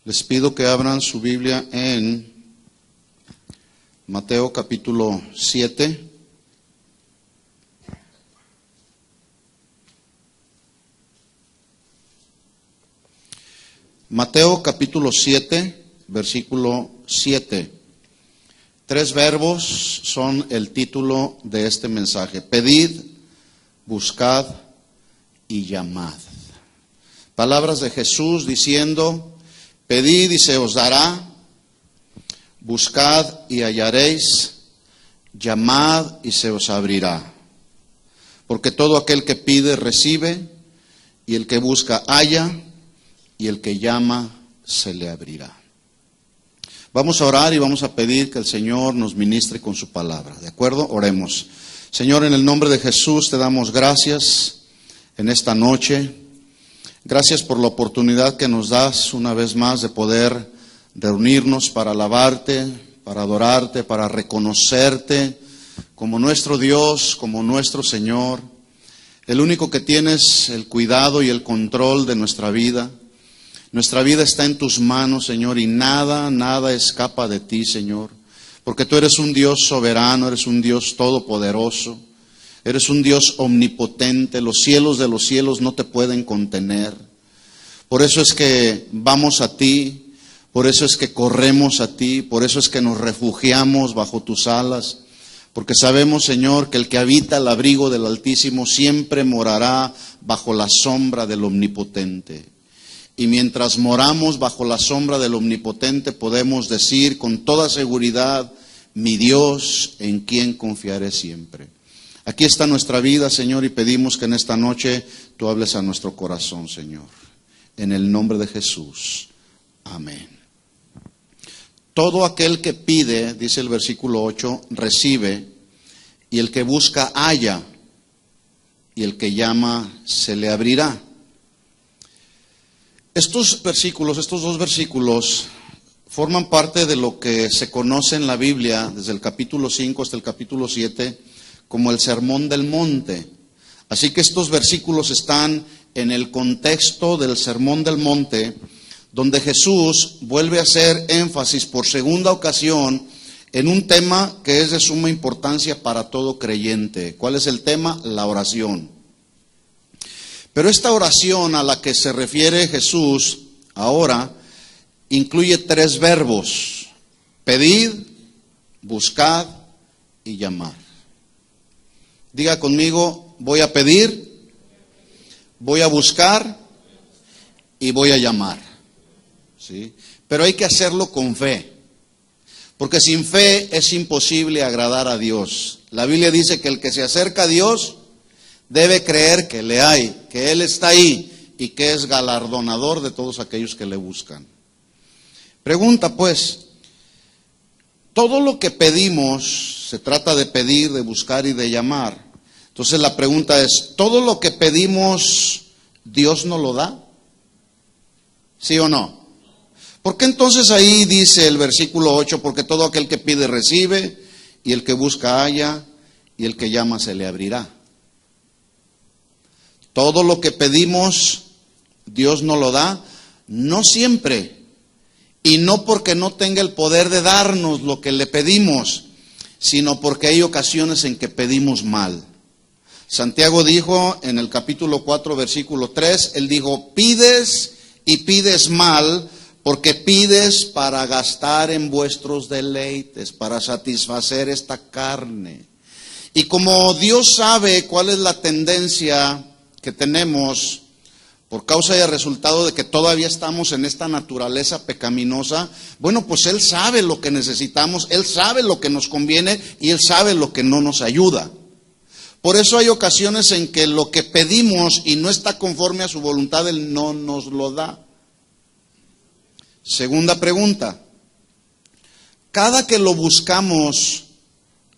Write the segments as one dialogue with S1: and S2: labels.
S1: Les pido que abran su Biblia en Mateo capítulo 7. Mateo capítulo 7, versículo 7. 3 verbos son el título de este mensaje: pedid, buscad y llamad. Palabras de Jesús diciendo: pedid y se os dará, buscad y hallaréis, llamad y se os abrirá. Porque todo aquel que pide recibe, y el que busca halla, y el que llama se le abrirá. Vamos a orar y vamos a pedir que el Señor nos ministre con su palabra. ¿De acuerdo? Oremos. Señor, en el nombre de Jesús te damos gracias en esta noche. Gracias por la oportunidad que nos das una vez más de poder reunirnos para alabarte, para adorarte, para reconocerte como nuestro Dios, como nuestro Señor, el único que tienes el cuidado y el control de nuestra vida. Nuestra vida está en tus manos, Señor, y nada escapa de ti, Señor, porque tú eres un Dios soberano, eres un Dios todopoderoso. Eres un Dios omnipotente, los cielos de los cielos no te pueden contener. Por eso es que vamos a ti, por eso es que corremos a ti, por eso es que nos refugiamos bajo tus alas. Porque sabemos, Señor, que el que habita el abrigo del Altísimo siempre morará bajo la sombra del Omnipotente. Y mientras moramos bajo la sombra del Omnipotente, podemos decir con toda seguridad: mi Dios, en quien confiaré siempre. Aquí está nuestra vida, Señor, y pedimos que en esta noche tú hables a nuestro corazón, Señor. En el nombre de Jesús. Amén. Todo aquel que pide, dice el versículo 8, recibe, y el que busca halla, y el que llama se le abrirá. Estos dos versículos, forman parte de lo que se conoce en la Biblia, desde el capítulo 5 hasta el capítulo 7, como el Sermón del Monte. Así que estos versículos están en el contexto del Sermón del Monte, donde Jesús vuelve a hacer énfasis por segunda ocasión en un tema que es de suma importancia para todo creyente. ¿Cuál es el tema? La oración. Pero esta oración a la que se refiere Jesús ahora incluye 3 verbos: pedid, buscad y llamar. Diga conmigo: voy a pedir, voy a buscar y voy a llamar. ¿Sí? Pero hay que hacerlo con fe, porque sin fe es imposible agradar a Dios. La Biblia dice que el que se acerca a Dios debe creer que le hay, que Él está ahí y que es galardonador de todos aquellos que le buscan. Pregunta pues, todo lo que pedimos se trata de pedir, de buscar y de llamar. Entonces la pregunta es, ¿todo lo que pedimos Dios nos lo da? ¿Sí o no? ¿Por qué entonces ahí dice el versículo 8, porque todo aquel que pide recibe, y el que busca halla, y el que llama se le abrirá? Todo lo que pedimos Dios nos lo da, no siempre, y no porque no tenga el poder de darnos lo que le pedimos, sino porque hay ocasiones en que pedimos mal. Santiago dijo en el capítulo 4, versículo 3, él dijo: pides y pides mal, porque pides para gastar en vuestros deleites, para satisfacer esta carne. Y como Dios sabe cuál es la tendencia que tenemos por causa y el resultado de que todavía estamos en esta naturaleza pecaminosa, bueno, pues Él sabe lo que necesitamos, Él sabe lo que nos conviene y Él sabe lo que no nos ayuda. Por eso hay ocasiones en que lo que pedimos y no está conforme a su voluntad, Él no nos lo da. Segunda pregunta: ¿cada que lo buscamos,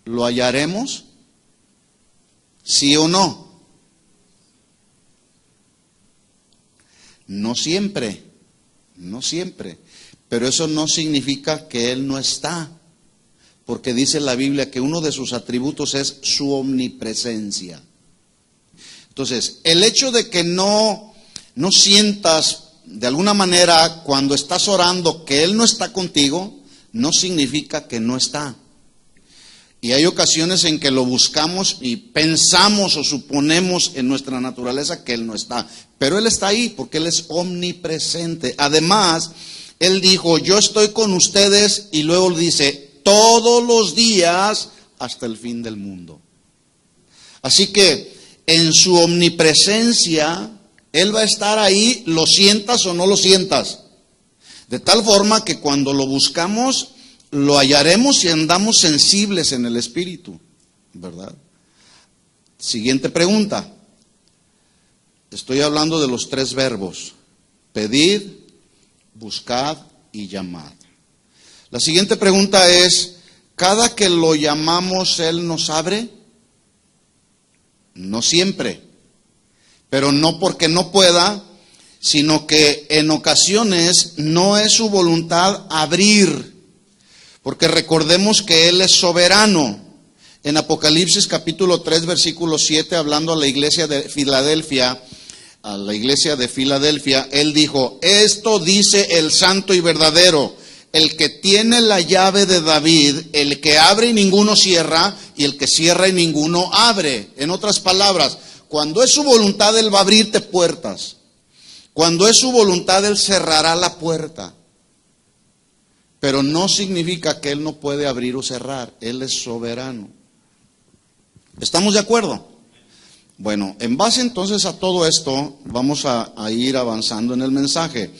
S1: lo hallaremos? ¿Sí o no? No siempre, no siempre. Pero eso no significa que Él no está. Porque dice la Biblia que uno de sus atributos es su omnipresencia. Entonces, el hecho de que no sientas de alguna manera, cuando estás orando que Él no está contigo, no significa que no está. Y hay ocasiones en que lo buscamos y pensamos o suponemos en nuestra naturaleza que Él no está. Pero Él está ahí porque Él es omnipresente. Además, Él dijo, yo estoy con ustedes, y luego dice, todos los días hasta el fin del mundo. Así que en su omnipresencia, Él va a estar ahí, lo sientas o no lo sientas. De tal forma que cuando lo buscamos, lo hallaremos y andamos sensibles en el Espíritu, ¿verdad? Siguiente pregunta. Estoy hablando de los 3 verbos: pedid, buscad y llamad. La siguiente pregunta es, ¿cada que lo llamamos Él nos abre? No siempre, pero no porque no pueda, sino que en ocasiones no es su voluntad abrir, porque recordemos que Él es soberano. En Apocalipsis capítulo 3 versículo 7, hablando a la iglesia de Filadelfia, Él dijo, esto dice el santo y verdadero, el que tiene la llave de David, el que abre y ninguno cierra, y el que cierra y ninguno abre. En otras palabras, cuando es su voluntad, Él va a abrirte puertas. Cuando es su voluntad, Él cerrará la puerta. Pero no significa que Él no puede abrir o cerrar. Él es soberano. ¿Estamos de acuerdo? Bueno, en base entonces a todo esto, vamos a ir avanzando en el mensaje.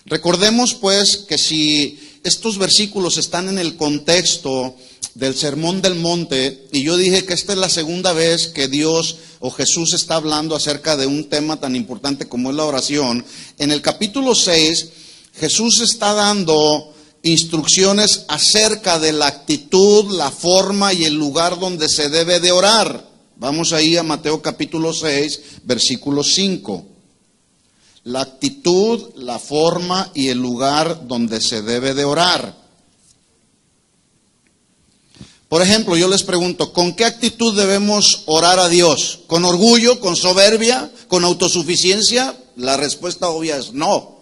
S1: Recordemos pues que si estos versículos están en el contexto del Sermón del Monte, y yo dije que esta es la segunda vez que Dios o Jesús está hablando acerca de un tema tan importante como es la oración, en el capítulo 6, Jesús está dando instrucciones acerca de la actitud, la forma y el lugar donde se debe de orar. Vamos ahí a Mateo capítulo 6, versículo 5. La actitud, la forma y el lugar donde se debe de orar. Por ejemplo, yo les pregunto, ¿con qué actitud debemos orar a Dios? ¿Con orgullo, con soberbia, con autosuficiencia? La respuesta obvia es no.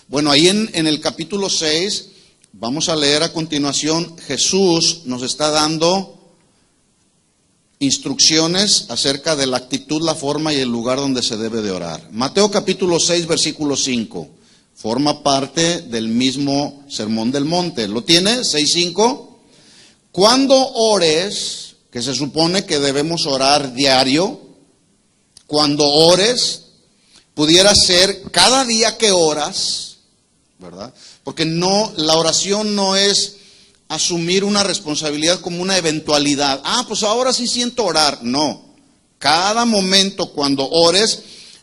S1: Bueno, ahí en el capítulo 6, vamos a leer a continuación, Jesús nos está dando instrucciones acerca de la actitud, la forma y el lugar donde se debe de orar. Mateo capítulo 6, versículo 5. Forma parte del mismo Sermón del Monte. ¿Lo tiene? 6:5. Cuando ores, que se supone que debemos orar diario, cuando ores, pudiera ser cada día que oras, ¿verdad? Porque no, la oración no es asumir una responsabilidad como una eventualidad. Pues ahora sí siento orar. No. Cada momento cuando ores,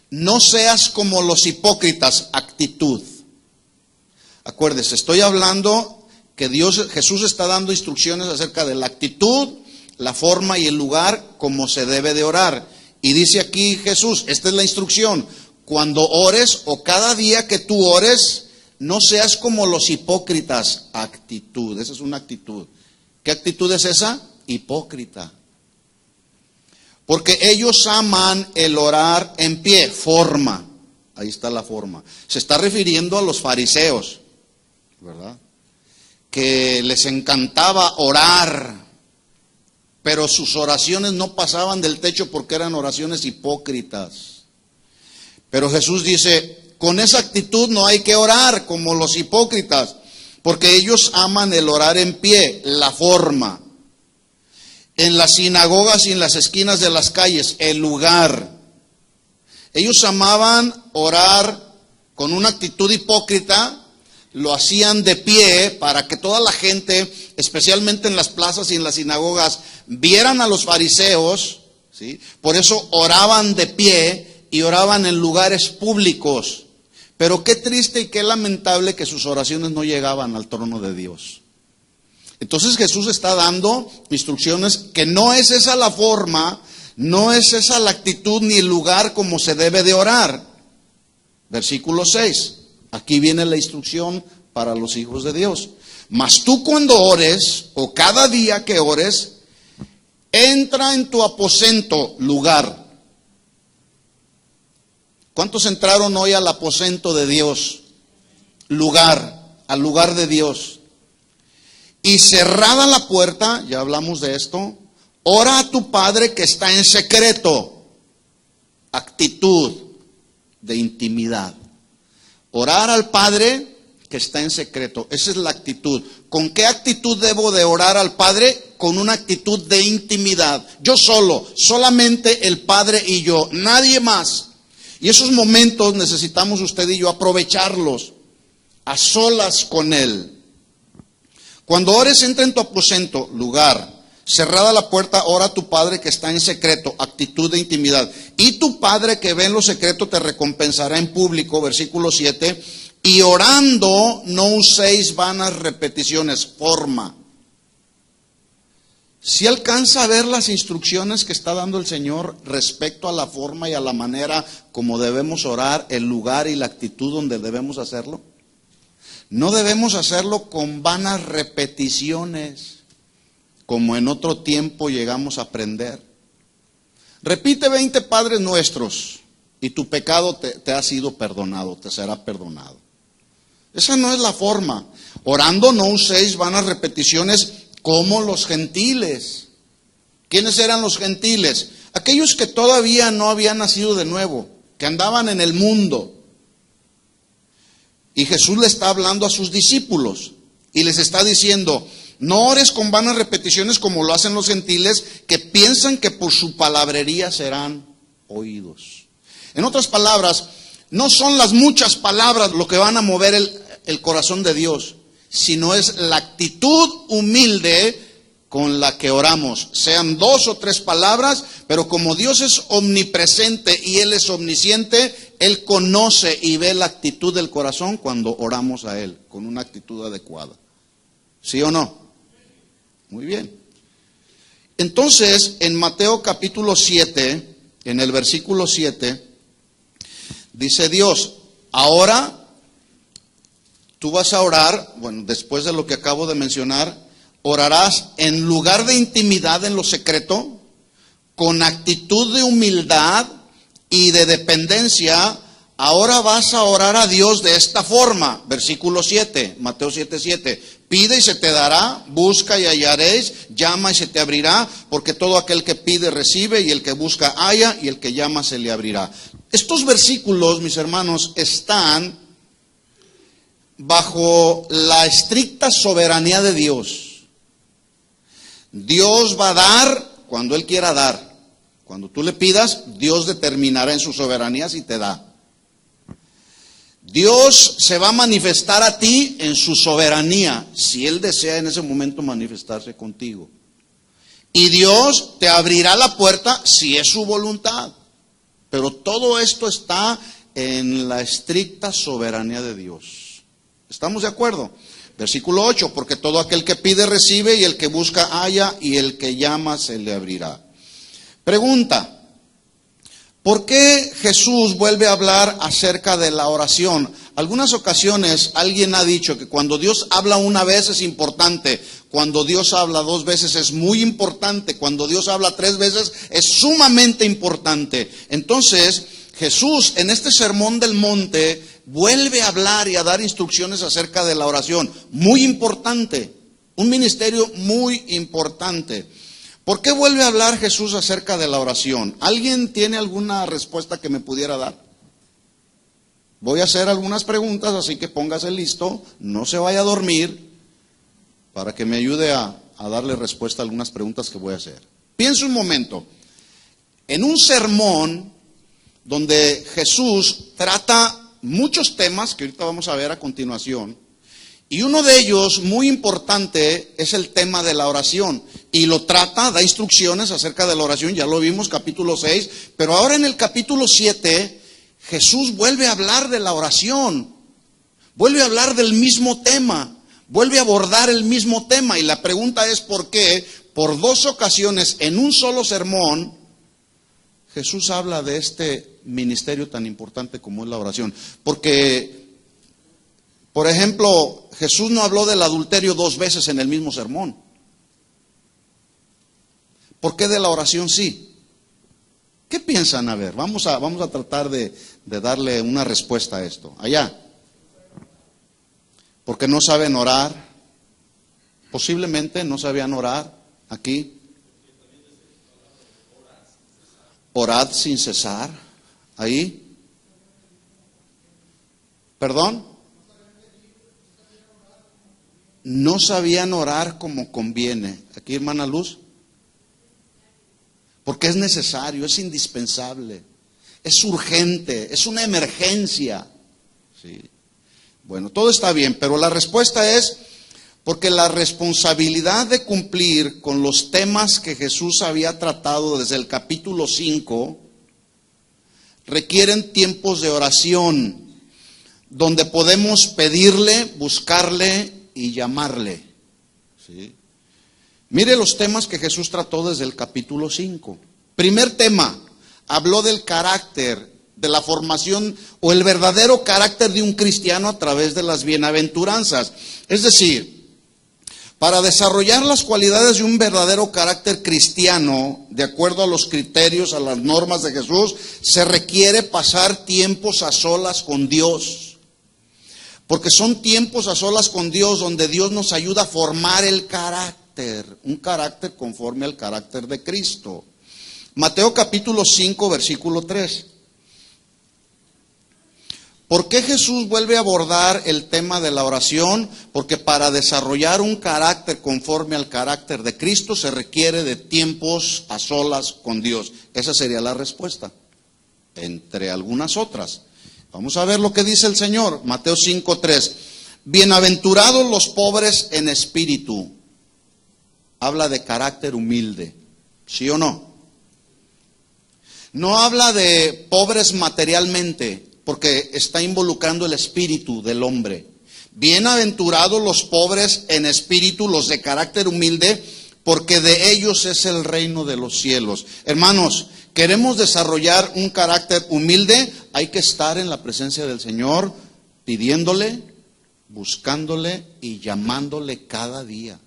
S1: no seas como los hipócritas, actitud. Acuérdese, estoy hablando que Jesús está dando instrucciones acerca de la actitud, la forma y el lugar como se debe de orar. Y dice aquí Jesús, esta es la instrucción, cuando ores o cada día que tú ores, no seas como los hipócritas, actitud, esa es una actitud. ¿Qué actitud es esa? Hipócrita. Porque ellos aman el orar en pie, forma, ahí está la forma. Se está refiriendo a los fariseos, ¿verdad? Que les encantaba orar, pero sus oraciones no pasaban del techo porque eran oraciones hipócritas. Pero Jesús dice, con esa actitud no hay que orar como los hipócritas, porque ellos aman el orar en pie, la forma. En las sinagogas y en las esquinas de las calles, el lugar. Ellos amaban orar con una actitud hipócrita, lo hacían de pie para que toda la gente, especialmente en las plazas y en las sinagogas, vieran a los fariseos, ¿sí? Por eso oraban de pie y oraban en lugares públicos. Pero qué triste y qué lamentable que sus oraciones no llegaban al trono de Dios. Entonces Jesús está dando instrucciones que no es esa la forma, no es esa la actitud ni el lugar como se debe de orar. Versículo 6. Aquí viene la instrucción para los hijos de Dios. Mas tú cuando ores, o cada día que ores, entra en tu aposento, lugar. ¿Cuántos entraron hoy al aposento de Dios? Al lugar de Dios. Y cerrada la puerta, ya hablamos de esto, ora a tu Padre que está en secreto. Actitud de intimidad. Orar al Padre que está en secreto. Esa es la actitud. ¿Con qué actitud debo de orar al Padre? Con una actitud de intimidad. Yo solo, solamente el Padre y yo, nadie más. Y esos momentos necesitamos usted y yo aprovecharlos a solas con Él. Cuando ores, entra en tu aposento, lugar. Cerrada la puerta, ora a tu Padre que está en secreto, actitud de intimidad. Y tu Padre que ve en lo secreto te recompensará en público, versículo 7. Y orando no uséis vanas repeticiones, forma. Si alcanza a ver las instrucciones que está dando el Señor respecto a la forma y a la manera como debemos orar, el lugar y la actitud donde debemos hacerlo. No debemos hacerlo con vanas repeticiones, como en otro tiempo llegamos a aprender. Repite 20 Padres Nuestros y tu pecado te ha sido perdonado, te será perdonado. Esa no es la forma. Orando no uséis vanas repeticiones como los gentiles. ¿Quiénes eran los gentiles? Aquellos que todavía no habían nacido de nuevo, que andaban en el mundo. Y Jesús le está hablando a sus discípulos y les está diciendo: no ores con vanas repeticiones como lo hacen los gentiles, que piensan que por su palabrería serán oídos. En otras palabras, no son las muchas palabras lo que van a mover el corazón de Dios, sino es la actitud humilde con la que oramos. Sean 2 o 3 palabras, pero como Dios es omnipresente y Él es omnisciente, Él conoce y ve la actitud del corazón cuando oramos a Él, con una actitud adecuada. ¿Sí o no? Muy bien. Entonces, en Mateo capítulo 7, en el versículo 7, dice Dios: ahora tú vas a orar, bueno, después de lo que acabo de mencionar, orarás en lugar de intimidad en lo secreto, con actitud de humildad y de dependencia. Ahora vas a orar a Dios de esta forma, versículo 7, Mateo 7:7. Pide y se te dará, busca y hallaréis, llama y se te abrirá, porque todo aquel que pide recibe, y el que busca halla, y el que llama se le abrirá. Estos versículos, mis hermanos, están bajo la estricta soberanía de Dios. Dios va a dar cuando Él quiera dar. Cuando tú le pidas, Dios determinará en su soberanía si te da. Dios se va a manifestar a ti en su soberanía, si Él desea en ese momento manifestarse contigo. Y Dios te abrirá la puerta si es su voluntad. Pero todo esto está en la estricta soberanía de Dios. ¿Estamos de acuerdo? Versículo 8, porque todo aquel que pide recibe, y el que busca halla, y el que llama se le abrirá. Pregunta: ¿por qué Jesús vuelve a hablar acerca de la oración? Algunas ocasiones alguien ha dicho que cuando Dios habla una vez es importante, cuando Dios habla 2 veces es muy importante, cuando Dios habla 3 veces es sumamente importante. Entonces, Jesús en este sermón del monte vuelve a hablar y a dar instrucciones acerca de la oración. Muy importante, un ministerio muy importante. ¿Por qué vuelve a hablar Jesús acerca de la oración? ¿Alguien tiene alguna respuesta que me pudiera dar? Voy a hacer algunas preguntas, así que póngase listo, no se vaya a dormir, para que me ayude a darle respuesta a algunas preguntas que voy a hacer. Piense un momento, en un sermón donde Jesús trata muchos temas que ahorita vamos a ver a continuación, y uno de ellos, muy importante, es el tema de la oración. Y lo trata, da instrucciones acerca de la oración, ya lo vimos, capítulo 6. Pero ahora en el capítulo 7, Jesús vuelve a hablar de la oración. Vuelve a hablar del mismo tema. Vuelve a abordar el mismo tema. Y la pregunta es ¿por qué? Por 2 ocasiones, en un solo sermón, Jesús habla de este ministerio tan importante como es la oración. Porque, por ejemplo, Jesús no habló del adulterio 2 veces en el mismo sermón. ¿Por qué de la oración sí? ¿Qué piensan? A ver, vamos a tratar de darle una respuesta a esto. Allá. Porque no saben orar. Posiblemente no sabían orar. Aquí. Orad sin cesar. Ahí. ¿Perdón? No sabían orar como conviene. Aquí, hermana Luz. Porque es necesario, es indispensable, es urgente, es una emergencia. ¿Sí? Bueno, todo está bien, pero la respuesta es porque la responsabilidad de cumplir con los temas que Jesús había tratado desde el capítulo 5 requieren tiempos de oración, donde podemos pedirle, buscarle y llamarle. ¿Sí? Mire los temas que Jesús trató desde el capítulo 5. Primer tema, habló del carácter, de la formación o el verdadero carácter de un cristiano a través de las bienaventuranzas. Es decir, para desarrollar las cualidades de un verdadero carácter cristiano, de acuerdo a los criterios, a las normas de Jesús, se requiere pasar tiempos a solas con Dios. Porque son tiempos a solas con Dios donde Dios nos ayuda a formar el carácter. Un carácter conforme al carácter de Cristo. Mateo capítulo 5, versículo 3. ¿Por qué Jesús vuelve a abordar el tema de la oración? Porque para desarrollar un carácter conforme al carácter de Cristo se requiere de tiempos a solas con Dios. Esa sería la respuesta, entre algunas otras. Vamos a ver lo que dice el Señor. Mateo 5, 3. Bienaventurados los pobres en espíritu. Habla de carácter humilde, ¿sí o no? No habla de pobres materialmente, porque está involucrando el espíritu del hombre. Bienaventurados los pobres en espíritu, los de carácter humilde, porque de ellos es el reino de los cielos. Hermanos, queremos desarrollar un carácter humilde, hay que estar en la presencia del Señor, pidiéndole, buscándole y llamándole cada día.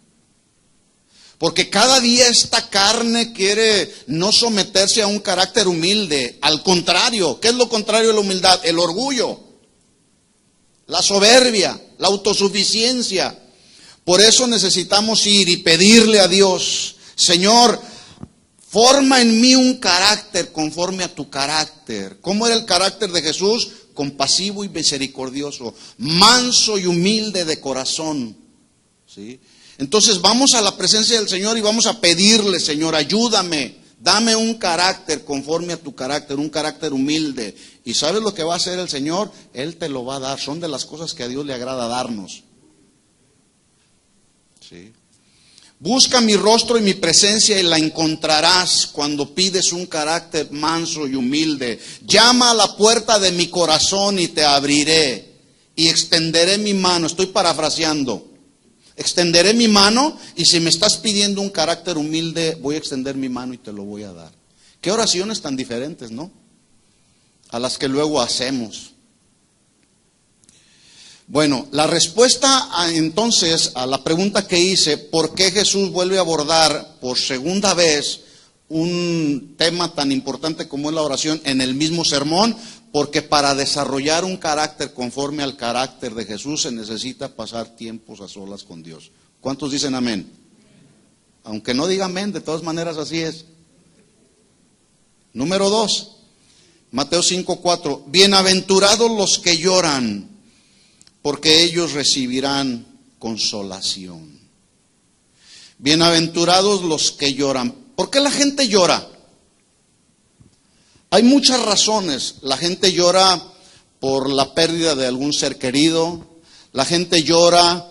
S1: Porque cada día esta carne quiere no someterse a un carácter humilde. Al contrario, ¿qué es lo contrario de la humildad? El orgullo, la soberbia, la autosuficiencia. Por eso necesitamos ir y pedirle a Dios, Señor, forma en mí un carácter conforme a tu carácter. ¿Cómo era el carácter de Jesús? Compasivo y misericordioso, manso y humilde de corazón. ¿Sí? Entonces vamos a la presencia del Señor y vamos a pedirle, Señor, ayúdame, dame un carácter conforme a tu carácter, un carácter humilde. ¿Y sabes lo que va a hacer el Señor? Él te lo va a dar, son de las cosas que a Dios le agrada darnos. ¿Sí? Busca mi rostro y mi presencia y la encontrarás cuando pides un carácter manso y humilde. Llama a la puerta de mi corazón y te abriré y extenderé mi mano. Estoy parafraseando. Extenderé mi mano y si me estás pidiendo un carácter humilde, voy a extender mi mano y te lo voy a dar. Qué oraciones tan diferentes, ¿no? A las que luego hacemos. Bueno, la respuesta entonces a la pregunta que hice, ¿por qué Jesús vuelve a abordar por segunda vez un tema tan importante como es la oración en el mismo sermón? Porque para desarrollar un carácter conforme al carácter de Jesús se necesita pasar tiempos a solas con Dios. ¿Cuántos dicen amén? Aunque no diga amén, de todas maneras así es. Número 2, Mateo 5:4. Bienaventurados los que lloran, porque ellos recibirán consolación. Bienaventurados los que lloran. ¿Por qué la gente llora? Hay muchas razones. La gente llora por la pérdida de algún ser querido. La gente llora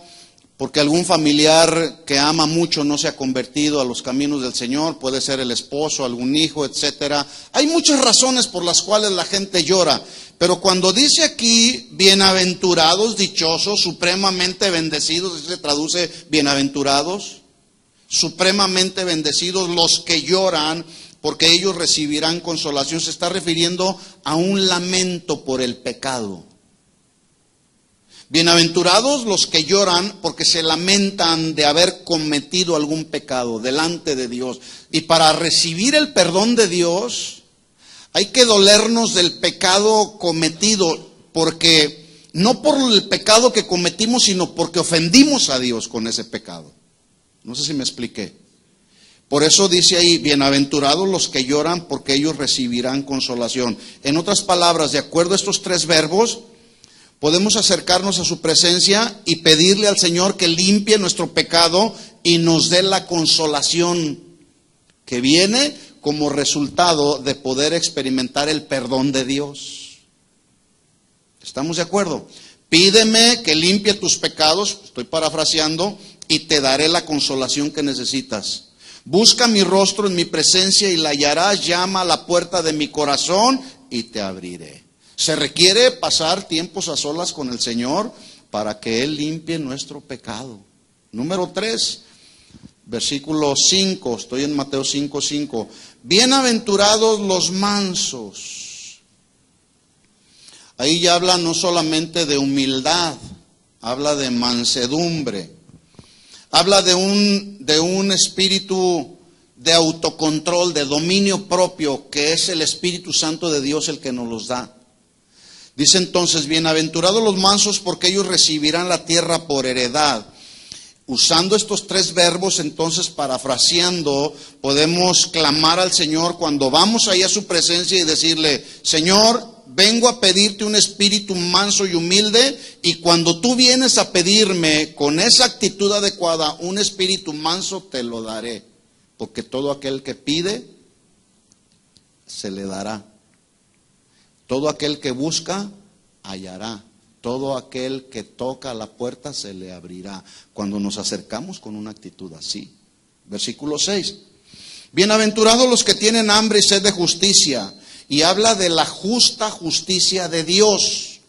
S1: porque algún familiar que ama mucho no se ha convertido a los caminos del Señor. Puede ser el esposo, algún hijo, etcétera. Hay muchas razones por las cuales la gente llora. Pero cuando dice aquí bienaventurados, dichosos, supremamente bendecidos, ¿sí se traduce bienaventurados? Supremamente bendecidos los que lloran, porque ellos recibirán consolación. Se está refiriendo a un lamento por el pecado. Bienaventurados los que lloran porque se lamentan de haber cometido algún pecado delante de Dios. Y para recibir el perdón de Dios, Hay que dolernos del pecado cometido, porque no por el pecado que cometimos, sino porque ofendimos a Dios con ese pecado. No sé si me expliqué. Por eso dice ahí, bienaventurados los que lloran, porque ellos recibirán consolación. En otras palabras, de acuerdo a estos tres verbos, podemos acercarnos a su presencia y pedirle al Señor que limpie nuestro pecado y nos dé la consolación que viene como resultado de poder experimentar el perdón de Dios. ¿Estamos de acuerdo? Pídeme que limpie tus pecados, estoy parafraseando, y te daré la consolación que necesitas. Busca mi rostro en mi presencia y la hallarás, llama a la puerta de mi corazón y te abriré. Se requiere pasar tiempos a solas con el Señor para que Él limpie nuestro pecado. Número 3, versículo 5, estoy en Mateo 5:5. Bienaventurados los mansos. Ahí ya habla no solamente de humildad, habla de mansedumbre. Habla de un espíritu de autocontrol, de dominio propio, que es el Espíritu Santo de Dios el que nos los da. Dice entonces, bienaventurados los mansos, porque ellos recibirán la tierra por heredad. Usando estos tres verbos, entonces, parafraseando, podemos clamar al Señor cuando vamos ahí a su presencia y decirle, Señor, vengo a pedirte un espíritu manso y humilde, y cuando tú vienes a pedirme con esa actitud adecuada un espíritu manso, te lo daré, porque todo aquel que pide, se le dará. Todo aquel que busca, hallará. Todo aquel que toca la puerta, se le abrirá. Cuando nos acercamos con una actitud así. Versículo 6. Bienaventurados los que tienen hambre y sed de justicia. Y habla de la justa justicia de Dios.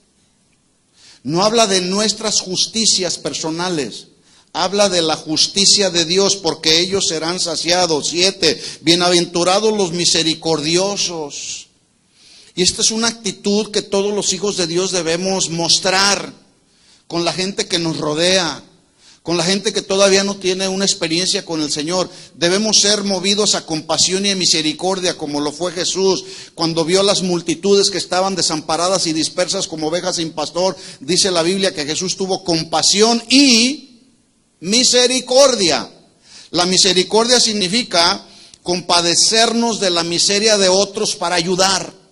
S1: No habla de nuestras justicias personales. Habla de la justicia de Dios, porque ellos serán saciados. 7. Bienaventurados los misericordiosos. Y esta es una actitud que todos los hijos de Dios debemos mostrar con la gente que nos rodea, con la gente que todavía no tiene una experiencia con el Señor. Debemos ser movidos a compasión y a misericordia, como lo fue Jesús cuando vio las multitudes que estaban desamparadas y dispersas como ovejas sin pastor. Dice la Biblia que Jesús tuvo compasión y misericordia. La misericordia significa compadecernos de la miseria de otros para ayudar.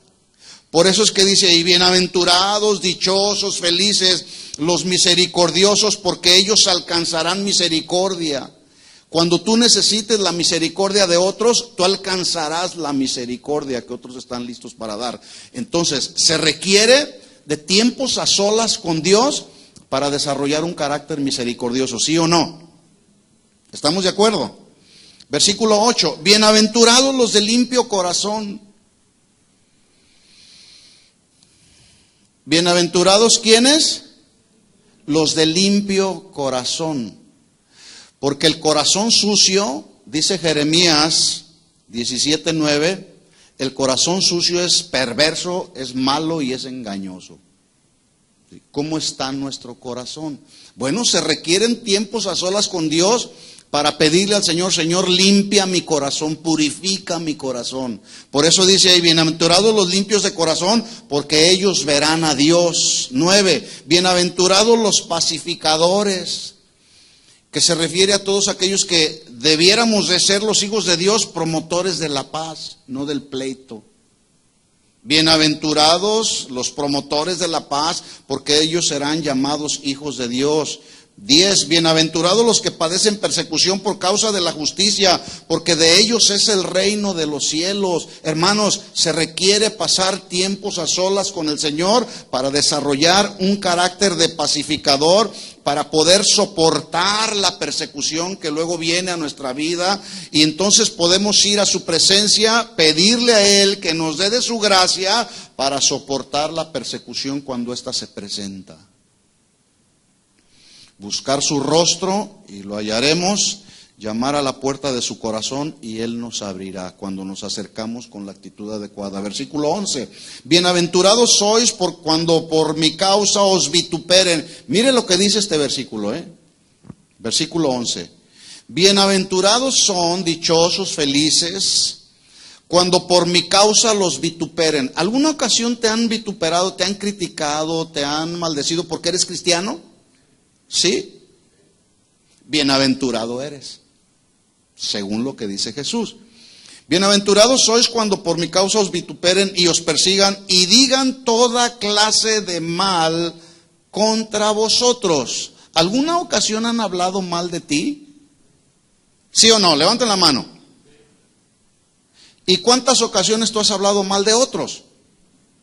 S1: Por eso es que dice ahí, bienaventurados, dichosos, felices, los misericordiosos, porque ellos alcanzarán misericordia. Cuando tú necesites la misericordia de otros, tú alcanzarás la misericordia que otros están listos para dar. Entonces, se requiere de tiempos a solas con Dios para desarrollar un carácter misericordioso, ¿sí o no? ¿Estamos de acuerdo? Versículo 8, bienaventurados los de limpio corazón. Bienaventurados, ¿quiénes? Los de limpio corazón. Porque el corazón sucio, dice Jeremías 17:9, el corazón sucio es perverso, es malo y es engañoso. ¿Cómo está nuestro corazón? Bueno, se requieren tiempos a solas con Dios para pedirle al Señor, Señor, limpia mi corazón, purifica mi corazón. Por eso dice ahí, bienaventurados los limpios de corazón, porque ellos verán a Dios. 9, bienaventurados los pacificadores, que se refiere a todos aquellos que debiéramos de ser los hijos de Dios, promotores de la paz, no del pleito. Bienaventurados los promotores de la paz, porque ellos serán llamados hijos de Dios. 10, bienaventurados los que padecen persecución por causa de la justicia, porque de ellos es el reino de los cielos. Hermanos, se requiere pasar tiempos a solas con el Señor para desarrollar un carácter de pacificador, para poder soportar la persecución que luego viene a nuestra vida, y entonces podemos ir a su presencia, pedirle a Él que nos dé de su gracia para soportar la persecución cuando ésta se presenta. Buscar su rostro y lo hallaremos, llamar a la puerta de su corazón y Él nos abrirá cuando nos acercamos con la actitud adecuada. Versículo 11, bienaventurados sois cuando por mi causa os vituperen. Mire lo que dice este versículo, Versículo 11, bienaventurados son, dichosos, felices, cuando por mi causa los vituperen. ¿Alguna ocasión te han vituperado, te han criticado, te han maldecido porque eres cristiano? ¿Sí? Bienaventurado eres, según lo que dice Jesús. Bienaventurados sois cuando por mi causa os vituperen y os persigan y digan toda clase de mal contra vosotros. ¿Alguna ocasión han hablado mal de ti? ¿Sí o no? Levanten la mano. ¿Y cuántas ocasiones tú has hablado mal de otros?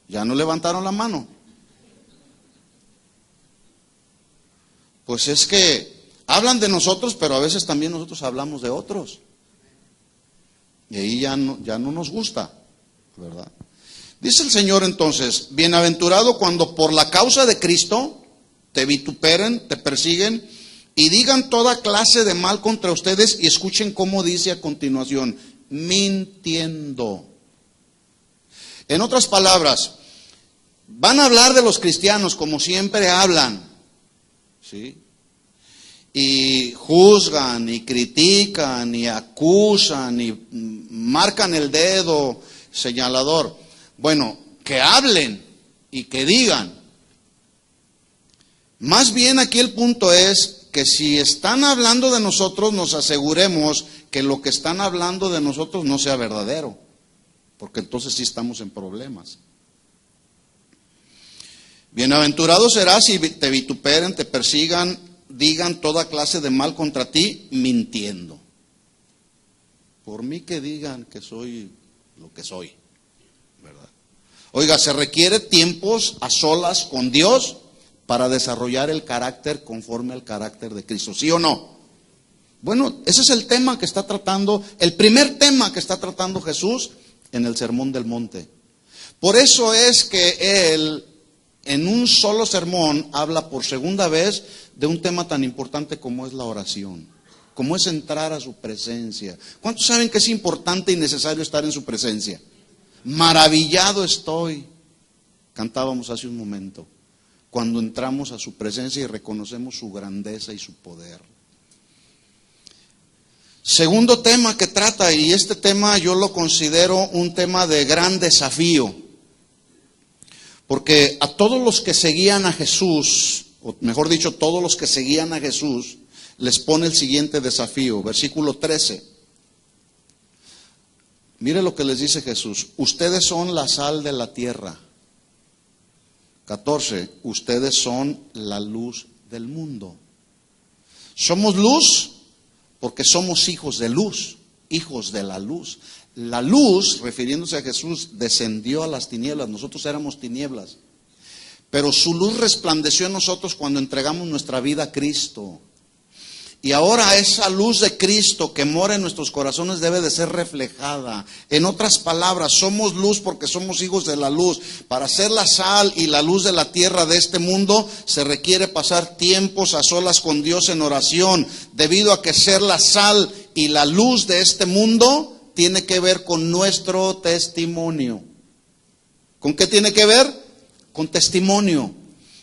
S1: Ya no levantaron la mano. Pues es que hablan de nosotros, pero a veces también nosotros hablamos de otros. Y ahí ya no nos gusta, ¿verdad? Dice el Señor entonces, bienaventurado cuando por la causa de Cristo te vituperen, te persiguen y digan toda clase de mal contra ustedes, y escuchen cómo dice a continuación, mintiendo. En otras palabras, van a hablar de los cristianos como siempre hablan, ¿sí? Y juzgan, y critican, y acusan, y marcan el dedo señalador. Bueno, que hablen y que digan. Más bien aquí el punto es que si están hablando de nosotros, nos aseguremos que lo que están hablando de nosotros no sea verdadero, porque entonces sí estamos en problemas. Bienaventurado serás si te vituperen, te persigan, digan toda clase de mal contra ti, mintiendo. Por mí que digan que soy lo que soy, ¿verdad? Oiga, se requiere tiempos a solas con Dios para desarrollar el carácter conforme al carácter de Cristo, ¿sí o no? Bueno, ese es el tema que está tratando, el primer tema que está tratando Jesús en el Sermón del Monte. Por eso es que Él, en un solo sermón, habla por segunda vez de un tema tan importante como es la oración, como es entrar a su presencia. ¿Cuántos saben que es importante y necesario estar en su presencia? Maravillado estoy, cantábamos hace un momento, cuando entramos a su presencia y reconocemos su grandeza y su poder. Segundo tema que trata, y este tema yo lo considero un tema de gran desafío, porque a todos los que seguían a Jesús, o mejor dicho, todos los que seguían a Jesús, les pone el siguiente desafío, versículo 13. Mire lo que les dice Jesús, ustedes son la sal de la tierra. 14, ustedes son la luz del mundo. Somos luz porque somos hijos de luz, hijos de la luz. La luz, refiriéndose a Jesús, descendió a las tinieblas, nosotros éramos tinieblas. Pero su luz resplandeció en nosotros cuando entregamos nuestra vida a Cristo. Y ahora esa luz de Cristo que mora en nuestros corazones debe de ser reflejada. En otras palabras, somos luz porque somos hijos de la luz. Para ser la sal y la luz de la tierra de este mundo, se requiere pasar tiempos a solas con Dios en oración. Debido a que ser la sal y la luz de este mundo tiene que ver con nuestro testimonio. ¿Con qué tiene que ver? Con testimonio.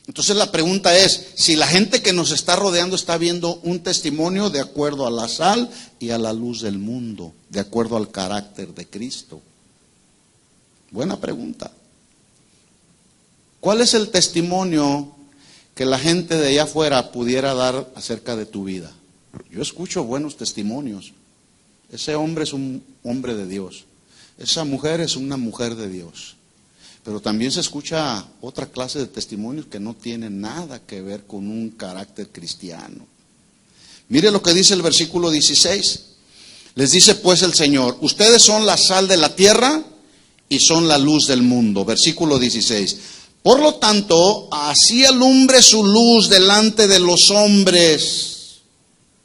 S1: Entonces la pregunta es, si la gente que nos está rodeando está viendo un testimonio de acuerdo a la sal y a la luz del mundo, de acuerdo al carácter de Cristo. Buena pregunta. ¿Cuál es el testimonio que la gente de allá afuera pudiera dar acerca de tu vida? Yo escucho buenos testimonios. Ese hombre es un hombre de Dios. Esa mujer es una mujer de Dios. Pero también se escucha otra clase de testimonios que no tienen nada que ver con un carácter cristiano. Mire lo que dice el versículo 16. Les dice pues el Señor, ustedes son la sal de la tierra y son la luz del mundo. Versículo 16. Por lo tanto, así alumbre su luz delante de los hombres,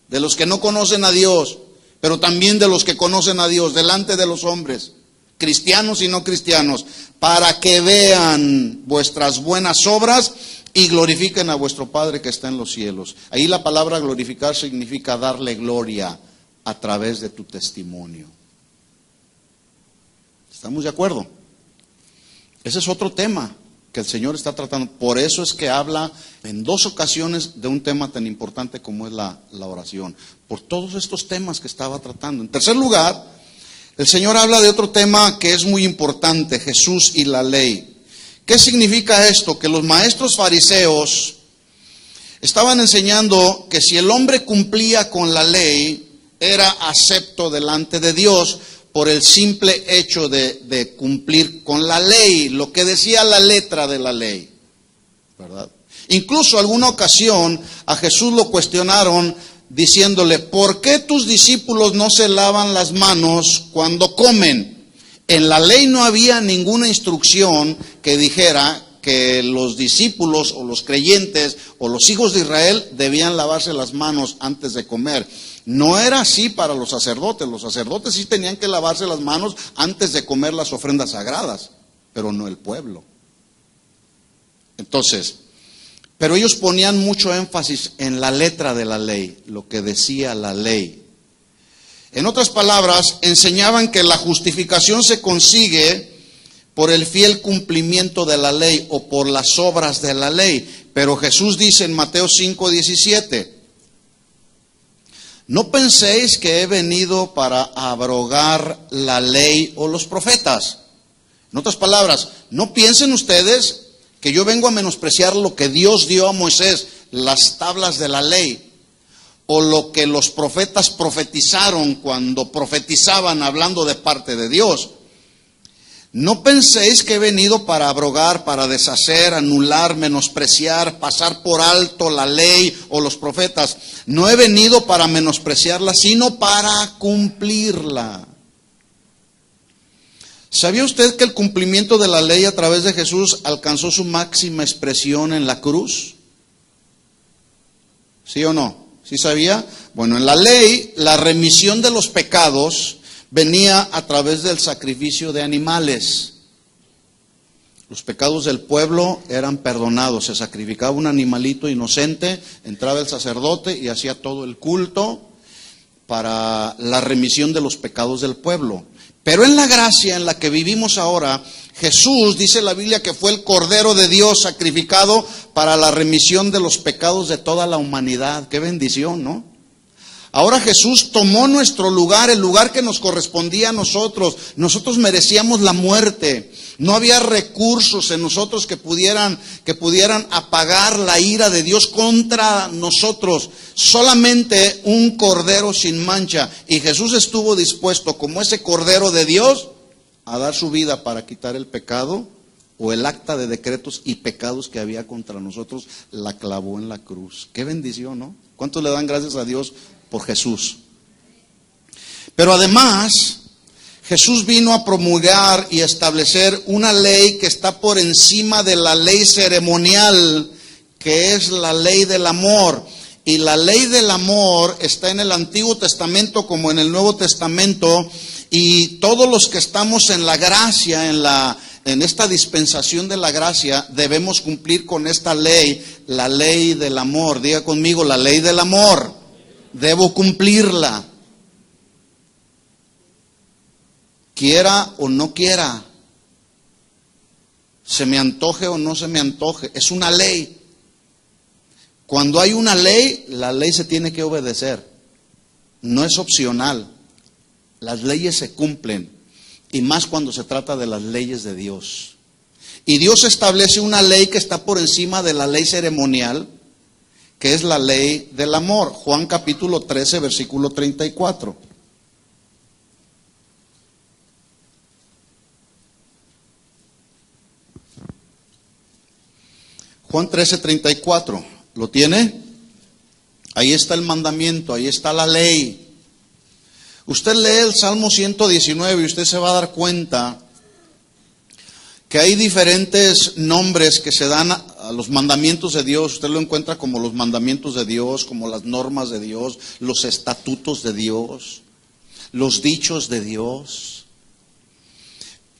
S1: de los que no conocen a Dios, pero también de los que conocen a Dios, delante de los hombres, cristianos y no cristianos, para que vean vuestras buenas obras y glorifiquen a vuestro Padre que está en los cielos. Ahí la palabra glorificar significa darle gloria a través de tu testimonio. ¿Estamos de acuerdo? Ese es otro tema que el Señor está tratando. Por eso es que habla en 2 ocasiones de un tema tan importante como es la oración. Por todos estos temas que estaba tratando. En tercer lugar, el Señor habla de otro tema que es muy importante, Jesús y la ley. ¿Qué significa esto? Que los maestros fariseos estaban enseñando que si el hombre cumplía con la ley, era acepto delante de Dios por el simple hecho de cumplir con la ley, lo que decía la letra de la ley, ¿verdad? Incluso alguna ocasión a Jesús lo cuestionaron diciéndole, ¿por qué tus discípulos no se lavan las manos cuando comen? En la ley no había ninguna instrucción que dijera que los discípulos o los creyentes o los hijos de Israel debían lavarse las manos antes de comer. No era así para los sacerdotes sí tenían que lavarse las manos antes de comer las ofrendas sagradas, pero no el pueblo. Entonces, pero ellos ponían mucho énfasis en la letra de la ley, lo que decía la ley. En otras palabras, enseñaban que la justificación se consigue por el fiel cumplimiento de la ley o por las obras de la ley. Pero Jesús dice en Mateo 5:17, no penséis que he venido para abrogar la ley o los profetas. En otras palabras, no piensen ustedes que yo vengo a menospreciar lo que Dios dio a Moisés, las tablas de la ley, o lo que los profetas profetizaron cuando profetizaban hablando de parte de Dios. No penséis que he venido para abrogar, para deshacer, anular, menospreciar, pasar por alto la ley o los profetas. No he venido para menospreciarla, sino para cumplirla. ¿Sabía usted que el cumplimiento de la ley a través de Jesús alcanzó su máxima expresión en la cruz? ¿Sí o no? ¿Sí sabía? Bueno, en la ley, la remisión de los pecados venía a través del sacrificio de animales. Los pecados del pueblo eran perdonados, se sacrificaba un animalito inocente, entraba el sacerdote y hacía todo el culto para la remisión de los pecados del pueblo. Pero en la gracia en la que vivimos ahora, Jesús, dice la Biblia, que fue el Cordero de Dios sacrificado para la remisión de los pecados de toda la humanidad. Qué bendición, ¿no? Ahora Jesús tomó nuestro lugar, el lugar que nos correspondía a nosotros. Nosotros merecíamos la muerte. No había recursos en nosotros que pudieran apagar la ira de Dios contra nosotros. Solamente un cordero sin mancha. Y Jesús estuvo dispuesto, como ese cordero de Dios, a dar su vida para quitar el pecado o el acta de decretos y pecados que había contra nosotros. La clavó en la cruz. Qué bendición, ¿no? ¿Cuántos le dan gracias a Dios por Jesús? Pero además, Jesús vino a promulgar y establecer una ley que está por encima de la ley ceremonial, que es la ley del amor. Y la ley del amor está en el Antiguo Testamento como en el Nuevo Testamento, y todos los que estamos en la gracia, en esta dispensación de la gracia, debemos cumplir con esta ley, la ley del amor. Diga conmigo, la ley del amor. Debo cumplirla, quiera o no quiera, se me antoje o no se me antoje. Es una ley. Cuando hay una ley, la ley se tiene que obedecer. No es opcional. Las leyes se cumplen, y más cuando se trata de las leyes de Dios. Y Dios establece una ley que está por encima de la ley ceremonial, que es la ley del amor. Juan capítulo 13, versículo 34. Juan 13, 34. ¿Lo tiene? Ahí está el mandamiento, ahí está la ley. Usted lee el Salmo 119 y usted se va a dar cuenta que hay diferentes nombres que se dan a los mandamientos de Dios. Usted lo encuentra como los mandamientos de Dios, como las normas de Dios, los estatutos de Dios, los dichos de Dios.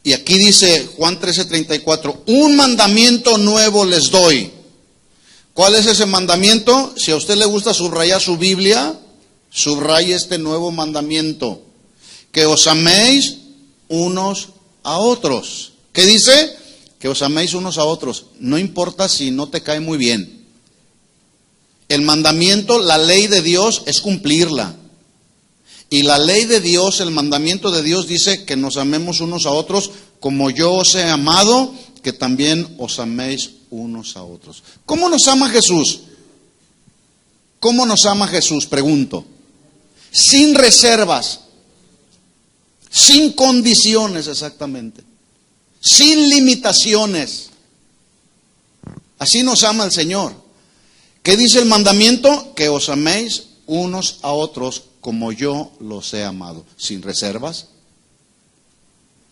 S1: Y aquí dice Juan 13:34, un mandamiento nuevo les doy. ¿Cuál es ese mandamiento? Si a usted le gusta subrayar su Biblia, subraye este nuevo mandamiento: que os améis unos a otros. ¿Qué dice? Que os améis unos a otros. No importa si no te cae muy bien. El mandamiento, la ley de Dios, es cumplirla. Y la ley de Dios, el mandamiento de Dios dice que nos amemos unos a otros como yo os he amado, que también os améis unos a otros. ¿Cómo nos ama Jesús? ¿Cómo nos ama Jesús? Pregunto. Sin reservas, sin condiciones exactamente, sin limitaciones. Así nos ama el Señor. ¿Qué dice el mandamiento? Que os améis unos a otros como yo los he amado. Sin reservas,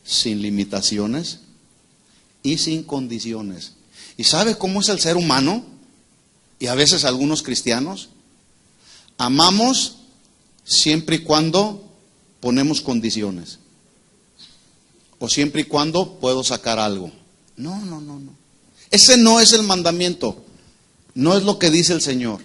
S1: sin limitaciones y sin condiciones. ¿Y sabe cómo es el ser humano? Y a veces algunos cristianos. Amamos siempre y cuando ponemos condiciones. O siempre y cuando puedo sacar algo. No. Ese no es el mandamiento. No es lo que dice el Señor.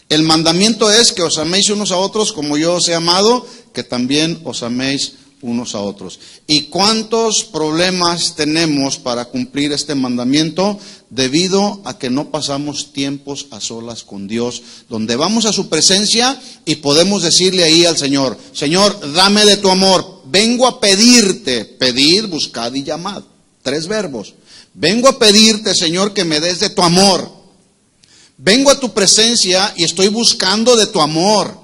S1: El mandamiento es que os améis unos a otros como yo os he amado, que también os améis unos a otros. ¿Y cuántos problemas tenemos para cumplir este mandamiento? Debido a que no pasamos tiempos a solas con Dios, donde vamos a su presencia y podemos decirle ahí al Señor: Señor, dame de tu amor, vengo a pedirte. Pedir, buscad y llamad, 3 verbos. Vengo a pedirte, Señor, que me des de tu amor. Vengo a tu presencia y estoy buscando de tu amor.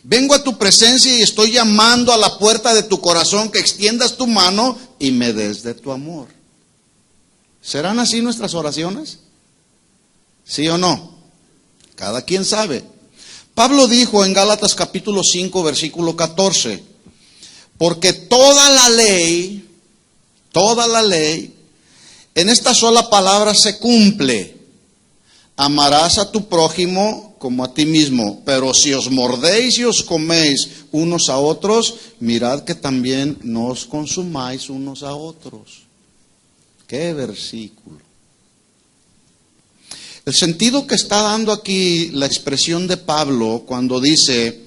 S1: Vengo a tu presencia y estoy llamando a la puerta de tu corazón, que extiendas tu mano y me des de tu amor. ¿Serán así nuestras oraciones? ¿Sí o no? Cada quien sabe. Pablo dijo en Gálatas capítulo 5, versículo 14, porque toda la ley, en esta sola palabra se cumple: amarás a tu prójimo como a ti mismo. Pero si os mordéis y os coméis unos a otros, mirad que también no os consumáis unos a otros. ¡Qué versículo! El sentido que está dando aquí la expresión de Pablo cuando dice: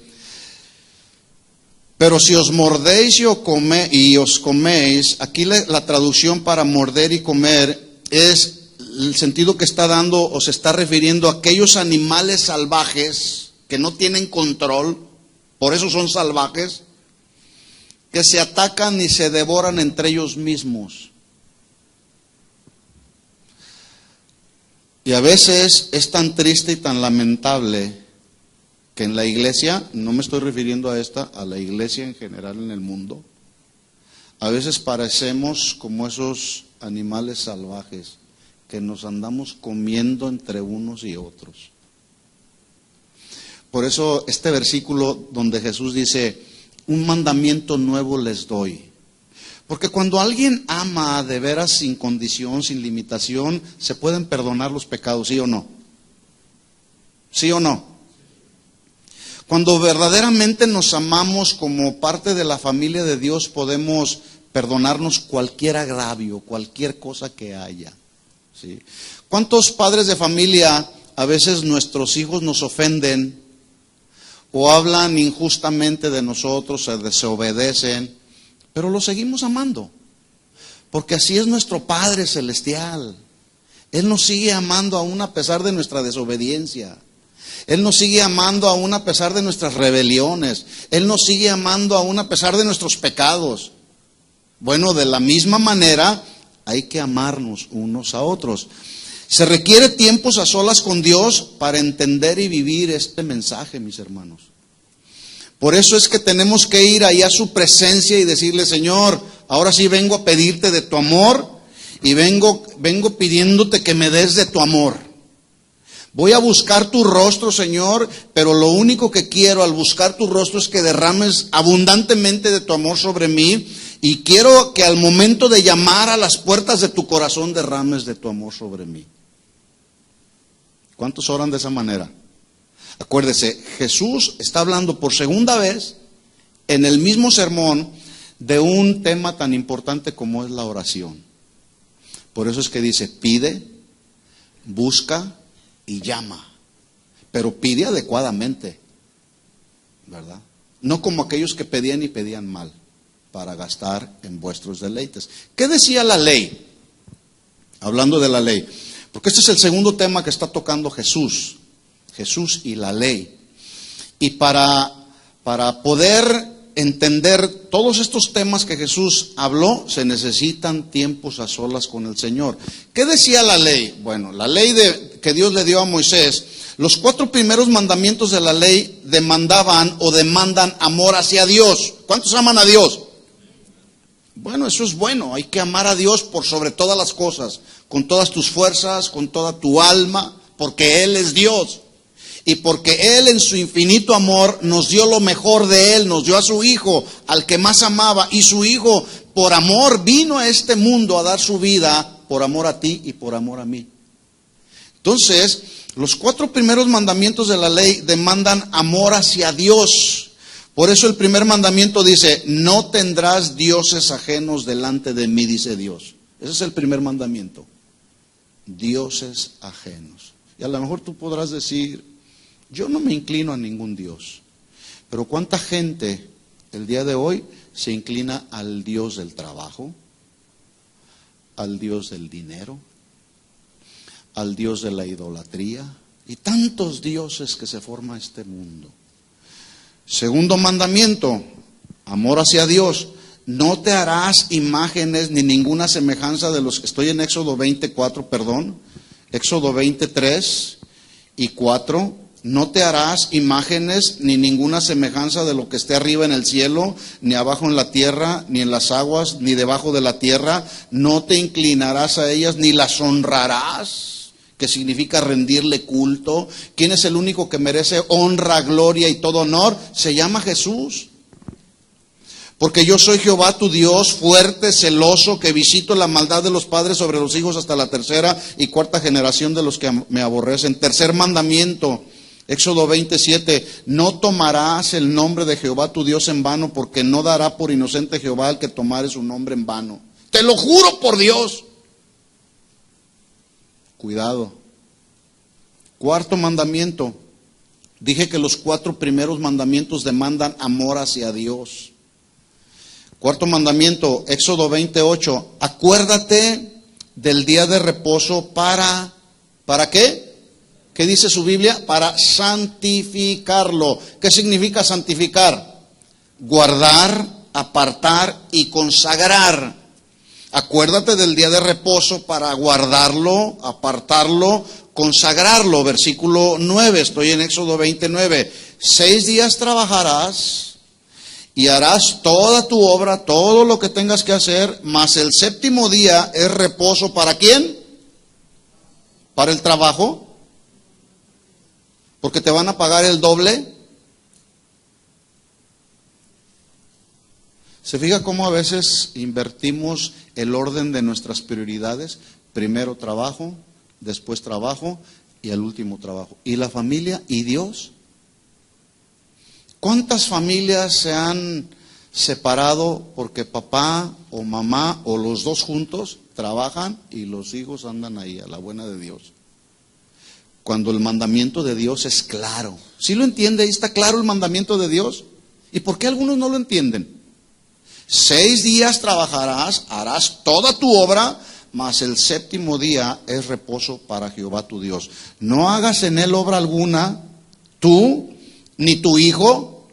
S1: pero si os mordéis y os coméis, aquí la traducción para morder y comer es el sentido que está dando, o se está refiriendo a aquellos animales salvajes que no tienen control, por eso son salvajes, que se atacan y se devoran entre ellos mismos. Y a veces es tan triste y tan lamentable que en la iglesia, no me estoy refiriendo a esta, a la iglesia en general en el mundo, a veces parecemos como esos animales salvajes que nos andamos comiendo entre unos y otros. Por eso este versículo donde Jesús dice: un mandamiento nuevo les doy. Porque cuando alguien ama de veras, sin condición, sin limitación, se pueden perdonar los pecados, ¿sí o no? ¿Sí o no? Cuando verdaderamente nos amamos como parte de la familia de Dios, podemos perdonarnos cualquier agravio, cualquier cosa que haya. ¿Sí? ¿Cuántos padres de familia a veces nuestros hijos nos ofenden o hablan injustamente de nosotros, se desobedecen, pero los seguimos amando? Porque así es nuestro Padre Celestial. Él nos sigue amando aún a pesar de nuestra desobediencia. Él nos sigue amando aún a pesar de nuestras rebeliones. Él nos sigue amando aún a pesar de nuestros pecados. Bueno, de la misma manera hay que amarnos unos a otros. Se requiere tiempos a solas con Dios para entender y vivir este mensaje, mis hermanos. Por eso es que tenemos que ir ahí a su presencia y decirle: Señor, ahora sí vengo a pedirte de tu amor y vengo pidiéndote que me des de tu amor. Voy a buscar tu rostro, Señor, pero lo único que quiero al buscar tu rostro es que derrames abundantemente de tu amor sobre mí, y quiero que al momento de llamar a las puertas de tu corazón derrames de tu amor sobre mí. ¿Cuántos oran de esa manera? Acuérdese, Jesús está hablando por segunda vez en el mismo sermón de un tema tan importante como es la oración. Por eso es que dice: pide, busca y llama. Pero pide adecuadamente, ¿verdad? No como aquellos que pedían y pedían mal, para gastar en vuestros deleites. ¿Qué decía la ley? Hablando de la ley, porque este es el segundo tema que está tocando Jesús y la ley. Y para Para poder entender todos estos temas que Jesús habló, se necesitan tiempos a solas con el Señor. ¿Qué decía la ley? Bueno, la ley que Dios le dio a Moisés, los 4 primeros mandamientos de la ley demandaban o demandan amor hacia Dios. ¿Cuántos aman a Dios? Bueno, eso es bueno, hay que amar a Dios por sobre todas las cosas, con todas tus fuerzas, con toda tu alma, porque Él es Dios. Y porque Él en su infinito amor nos dio lo mejor de Él, nos dio a su Hijo, al que más amaba. Y su Hijo, por amor, vino a este mundo a dar su vida, por amor a ti y por amor a mí. Entonces, los 4 primeros mandamientos de la ley demandan amor hacia Dios. Por eso el primer mandamiento dice, no tendrás dioses ajenos delante de mí, dice Dios. Ese es el primer mandamiento. Dioses ajenos. Y a lo mejor tú podrás decir, yo no me inclino a ningún Dios. Pero ¿cuánta gente el día de hoy se inclina al Dios del trabajo? Al Dios del dinero, al Dios de la idolatría y tantos dioses que se forma este mundo. Segundo mandamiento, amor hacia Dios. No te harás imágenes ni ninguna semejanza de los que estoy en Éxodo 24, Éxodo 23 y 4. No te harás imágenes ni ninguna semejanza de lo que esté arriba en el cielo, ni abajo en la tierra, ni en las aguas, ni debajo de la tierra. No te inclinarás a ellas, ni las honrarás, que significa rendirle culto. ¿Quién es el único que merece honra, gloria y todo honor? Se llama Jesús. Porque yo soy Jehová tu Dios, fuerte, celoso, que visito la maldad de los padres sobre los hijos hasta la 3ª y 4ª generación de los que me aborrecen. Tercer mandamiento, Éxodo 27, no tomarás el nombre de Jehová tu Dios en vano, porque no dará por inocente Jehová al que tomare su nombre en vano. Te lo juro por Dios. Cuidado. Cuarto mandamiento. Dije que los 4 primeros mandamientos demandan amor hacia Dios. Cuarto mandamiento, Éxodo 28. Acuérdate del día de reposo ¿para qué? ¿Qué dice su Biblia? Para santificarlo. ¿Qué significa santificar? Guardar, apartar y consagrar. Acuérdate del día de reposo para guardarlo, apartarlo, consagrarlo. Versículo 9, estoy en Éxodo 29. 6 días trabajarás y harás toda tu obra, todo lo que tengas que hacer, mas el 7º día es reposo. ¿Para quién? ¿Para el trabajo? Porque te van a pagar el doble. ¿Se fija cómo a veces invertimos el orden de nuestras prioridades? Primero trabajo, después trabajo y al último trabajo. ¿Y la familia y Dios? ¿Cuántas familias se han separado porque papá o mamá o los dos juntos trabajan y los hijos andan ahí a la buena de Dios? Cuando el mandamiento de Dios es claro. ¿Sí lo entiende? Ahí está claro el mandamiento de Dios. ¿Y por qué algunos no lo entienden? 6 días trabajarás, harás toda tu obra, mas el 7º día es reposo para Jehová tu Dios. No hagas en él obra alguna, tú, ni tu hijo,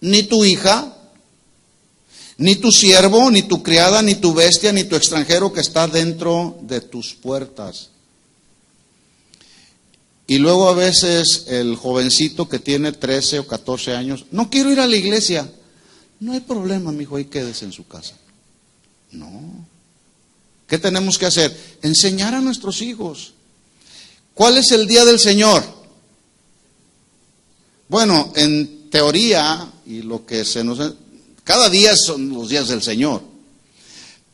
S1: ni tu hija, ni tu siervo, ni tu criada, ni tu bestia, ni tu extranjero que está dentro de tus puertas. Y luego a veces el jovencito que tiene 13 o 14 años, no quiero ir a la iglesia. No hay problema, mijo, ahí quédese en su casa. No. ¿Qué tenemos que hacer? Enseñar a nuestros hijos. ¿Cuál es el día del Señor? Bueno, en teoría, y lo que cada día son los días del Señor.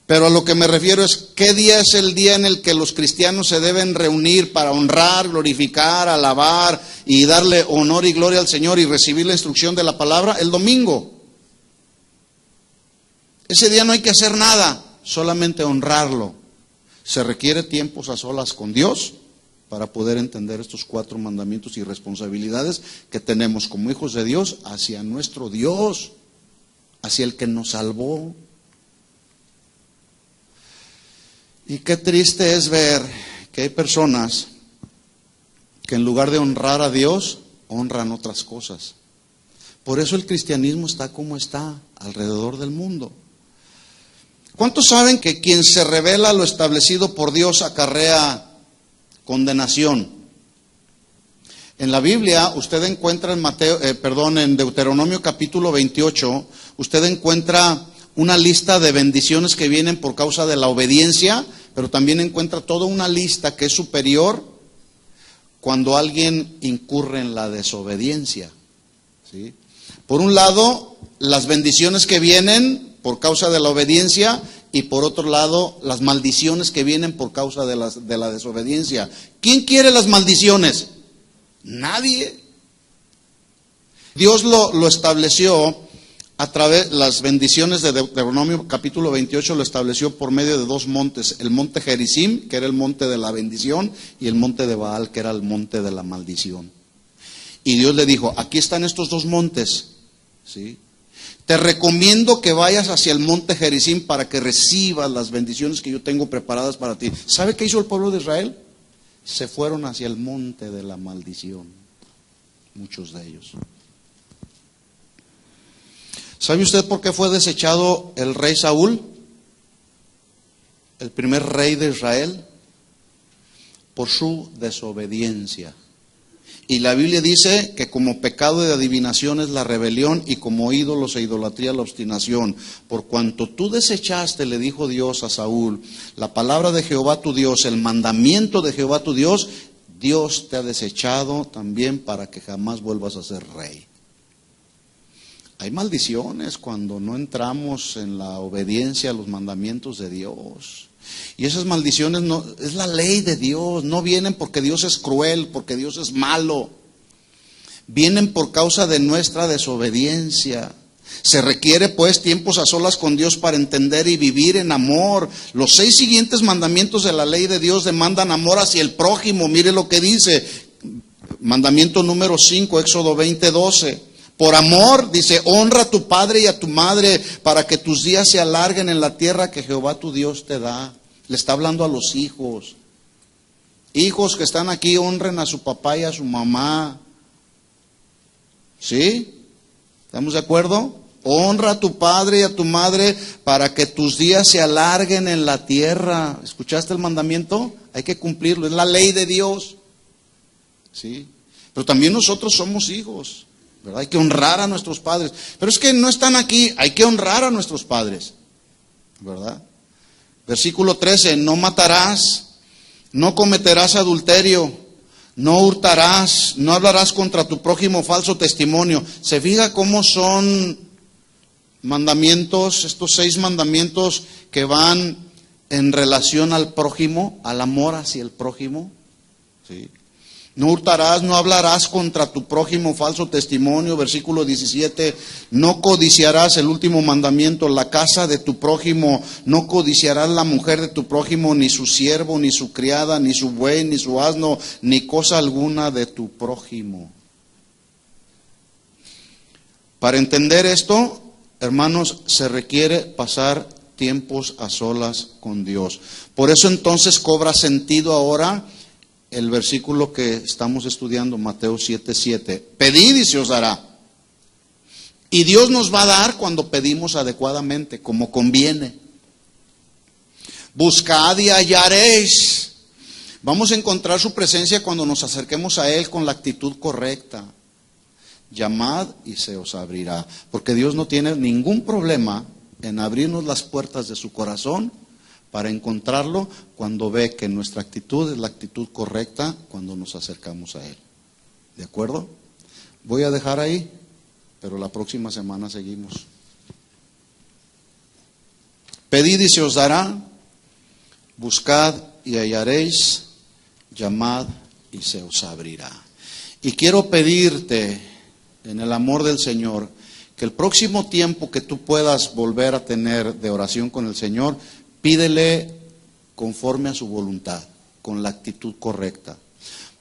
S1: Pero a lo que me refiero es, ¿qué día es el día en el que los cristianos se deben reunir para honrar, glorificar, alabar y darle honor y gloria al Señor y recibir la instrucción de la palabra? El domingo. Ese día no hay que hacer nada, solamente honrarlo. Se requiere tiempos a solas con Dios para poder entender estos 4 mandamientos y responsabilidades que tenemos como hijos de Dios hacia nuestro Dios, hacia el que nos salvó. Y qué triste es ver que hay personas que en lugar de honrar a Dios, honran otras cosas. Por eso el cristianismo está como está alrededor del mundo. ¿Cuántos saben que quien se revela lo establecido por Dios acarrea condenación? En la Biblia usted encuentra en Deuteronomio capítulo 28, usted encuentra una lista de bendiciones que vienen por causa de la obediencia, pero también encuentra toda una lista que es superior cuando alguien incurre en la desobediencia, ¿sí? Por un lado, las bendiciones que vienen por causa de la obediencia, y por otro lado, las maldiciones que vienen por causa de la desobediencia. ¿Quién quiere las maldiciones? Nadie. Dios lo estableció a través, las bendiciones de Deuteronomio capítulo 28 lo estableció por medio de dos montes: el monte Gerizim, que era el monte de la bendición, y el monte de Baal, que era el monte de la maldición. Y Dios le dijo: aquí están estos dos montes, ¿sí? Te recomiendo que vayas hacia el monte Gerizim para que recibas las bendiciones que yo tengo preparadas para ti. ¿Sabe qué hizo el pueblo de Israel? Se fueron hacia el monte de la maldición, muchos de ellos. ¿Sabe usted por qué fue desechado el rey Saúl? El primer rey de Israel. Por su desobediencia. Y la Biblia dice que como pecado de adivinación es la rebelión, y como ídolos e idolatría la obstinación. Por cuanto tú desechaste, le dijo Dios a Saúl, la palabra de Jehová tu Dios, el mandamiento de Jehová tu Dios, Dios te ha desechado también para que jamás vuelvas a ser rey. Hay maldiciones cuando no entramos en la obediencia a los mandamientos de Dios. Y esas maldiciones no es la ley de Dios, no vienen porque Dios es cruel, porque Dios es malo. Vienen por causa de nuestra desobediencia. Se requiere pues tiempos a solas con Dios para entender y vivir en amor. Los 6 siguientes mandamientos de la ley de Dios demandan amor hacia el prójimo. Mire lo que dice. Mandamiento número 5, Éxodo 20:12. Por amor, dice, honra a tu padre y a tu madre para que tus días se alarguen en la tierra que Jehová tu Dios te da. Le está hablando a los hijos. Hijos que están aquí, honren a su papá y a su mamá. ¿Sí? ¿Estamos de acuerdo? Honra a tu padre y a tu madre para que tus días se alarguen en la tierra. ¿Escuchaste el mandamiento? Hay que cumplirlo, es la ley de Dios. ¿Sí? Pero también nosotros somos hijos, ¿verdad? Hay que honrar a nuestros padres. Pero es que no están aquí, hay que honrar a nuestros padres, ¿verdad? Versículo 13, no matarás, no cometerás adulterio, no hurtarás, no hablarás contra tu prójimo falso testimonio. ¿Se fija cómo son mandamientos, estos 6 mandamientos que van en relación al prójimo, al amor hacia el prójimo? ¿Sí? No hurtarás, no hablarás contra tu prójimo falso testimonio. Versículo 17, no codiciarás, el último mandamiento, la casa de tu prójimo. No codiciarás la mujer de tu prójimo, ni su siervo, ni su criada, ni su buey, ni su asno, ni cosa alguna de tu prójimo. Para entender esto, hermanos, se requiere pasar tiempos a solas con Dios. Por eso entonces cobra sentido ahora el versículo que estamos estudiando, Mateo 7:7. Pedid y se os dará. Y Dios nos va a dar cuando pedimos adecuadamente, como conviene. Buscad y hallaréis. Vamos a encontrar su presencia cuando nos acerquemos a Él con la actitud correcta. Llamad y se os abrirá. Porque Dios no tiene ningún problema en abrirnos las puertas de su corazón para encontrarlo cuando ve que nuestra actitud es la actitud correcta cuando nos acercamos a Él. ¿De acuerdo? Voy a dejar ahí, pero la próxima semana seguimos. Pedid y se os dará, buscad y hallaréis, llamad y se os abrirá. Y quiero pedirte, en el amor del Señor, que el próximo tiempo que tú puedas volver a tener de oración con el Señor, pídele conforme a su voluntad, con la actitud correcta.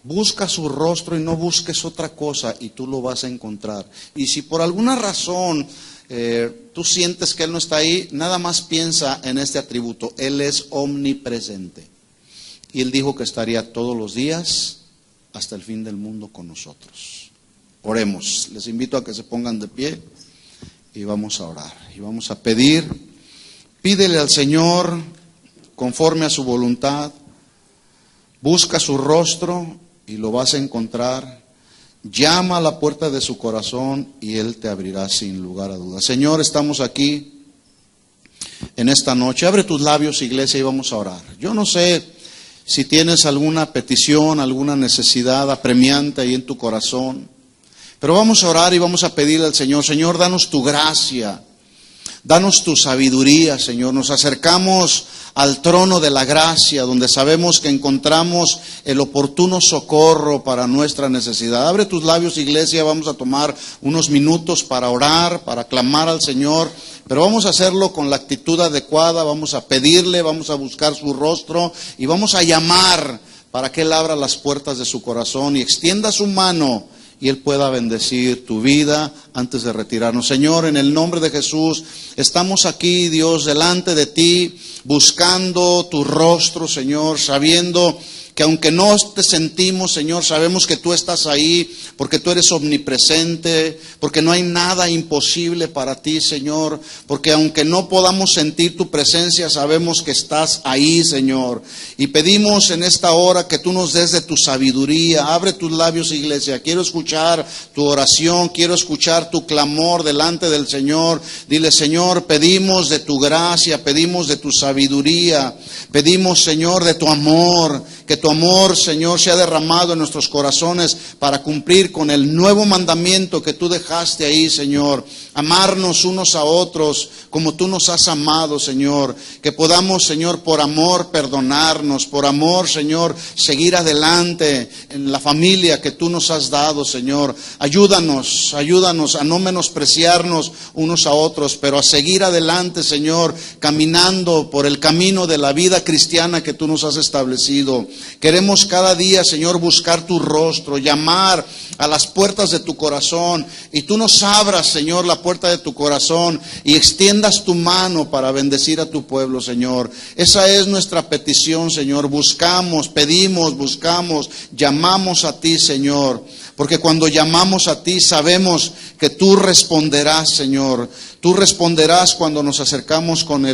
S1: Busca su rostro y no busques otra cosa y tú lo vas a encontrar. Y si por alguna razón tú sientes que Él no está ahí, nada más piensa en este atributo: Él es omnipresente. Y Él dijo que estaría todos los días hasta el fin del mundo con nosotros. Oremos. Les invito a que se pongan de pie y vamos a orar. Y vamos a pedir. Pídele al Señor conforme a su voluntad. Busca su rostro y lo vas a encontrar. Llama a la puerta de su corazón y Él te abrirá sin lugar a dudas. Señor, estamos aquí en esta noche. Abre tus labios, iglesia, y vamos a orar. Yo no sé si tienes alguna petición, alguna necesidad apremiante ahí en tu corazón, pero vamos a orar y vamos a pedirle al Señor: Señor, danos tu gracia, danos tu sabiduría, Señor. Nos acercamos al trono de la gracia, donde sabemos que encontramos el oportuno socorro para nuestra necesidad. Abre tus labios, iglesia, vamos a tomar unos minutos para orar, para clamar al Señor, pero vamos a hacerlo con la actitud adecuada. Vamos a pedirle, vamos a buscar su rostro y vamos a llamar para que Él abra las puertas de su corazón y extienda su mano y Él pueda bendecir tu vida antes de retirarnos. Señor, en el nombre de Jesús, estamos aquí, Dios, delante de ti, buscando tu rostro, Señor, sabiendo que aunque no te sentimos, Señor, sabemos que tú estás ahí, porque tú eres omnipresente, porque no hay nada imposible para ti, Señor, porque aunque no podamos sentir tu presencia, sabemos que estás ahí, Señor. Y pedimos en esta hora que tú nos des de tu sabiduría. Abre tus labios, iglesia. Quiero escuchar tu oración, quiero escuchar tu clamor delante del Señor. Dile: Señor, pedimos de tu gracia, pedimos de tu sabiduría, pedimos, Señor, de tu amor. Que tu amor, Señor, sea derramado en nuestros corazones para cumplir con el nuevo mandamiento que tú dejaste ahí, Señor. Amarnos unos a otros como tú nos has amado, Señor. Que podamos, Señor, por amor perdonarnos, por amor, Señor, seguir adelante en la familia que tú nos has dado, Señor. Ayúdanos a no menospreciarnos unos a otros, pero a seguir adelante, Señor, caminando por el camino de la vida cristiana que tú nos has establecido. Queremos cada día, Señor, buscar tu rostro, llamar a las puertas de tu corazón, y tú nos abras, Señor, la puerta de tu corazón y extiendas tu mano para bendecir a tu pueblo, Señor. Esa es nuestra petición, Señor. Buscamos, pedimos, buscamos, llamamos a ti, Señor, porque cuando llamamos a ti sabemos que tú responderás, Señor. Tú responderás cuando nos acercamos con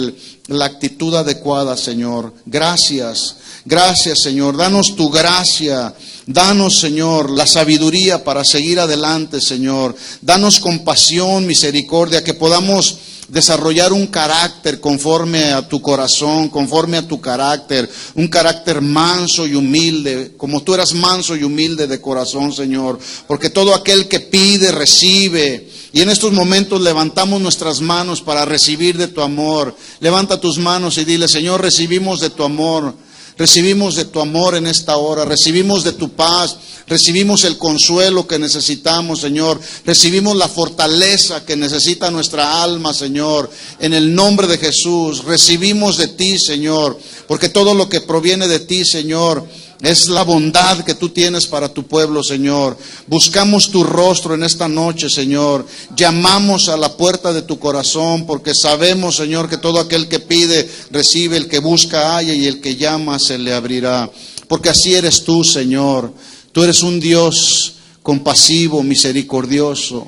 S1: la actitud adecuada, Señor. Gracias. Gracias, Señor. Danos tu gracia. Danos, Señor, la sabiduría para seguir adelante, Señor. Danos compasión, misericordia, que podamos desarrollar un carácter conforme a tu corazón, conforme a tu carácter, un carácter manso y humilde, como tú eras manso y humilde de corazón, Señor, porque todo aquel que pide, recibe. Y en estos momentos levantamos nuestras manos para recibir de tu amor. Levanta tus manos y dile: Señor, recibimos de tu amor. Recibimos de tu amor en esta hora, recibimos de tu paz, recibimos el consuelo que necesitamos, Señor, recibimos la fortaleza que necesita nuestra alma, Señor, en el nombre de Jesús. Recibimos de ti, Señor, porque todo lo que proviene de ti, Señor, es la bondad que tú tienes para tu pueblo, Señor. Buscamos tu rostro en esta noche, Señor. Llamamos a la puerta de tu corazón, porque sabemos, Señor, que todo aquel que pide, recibe; el que busca, halla; y el que llama, se le abrirá. Porque así eres tú, Señor. Tú eres un Dios compasivo, misericordioso,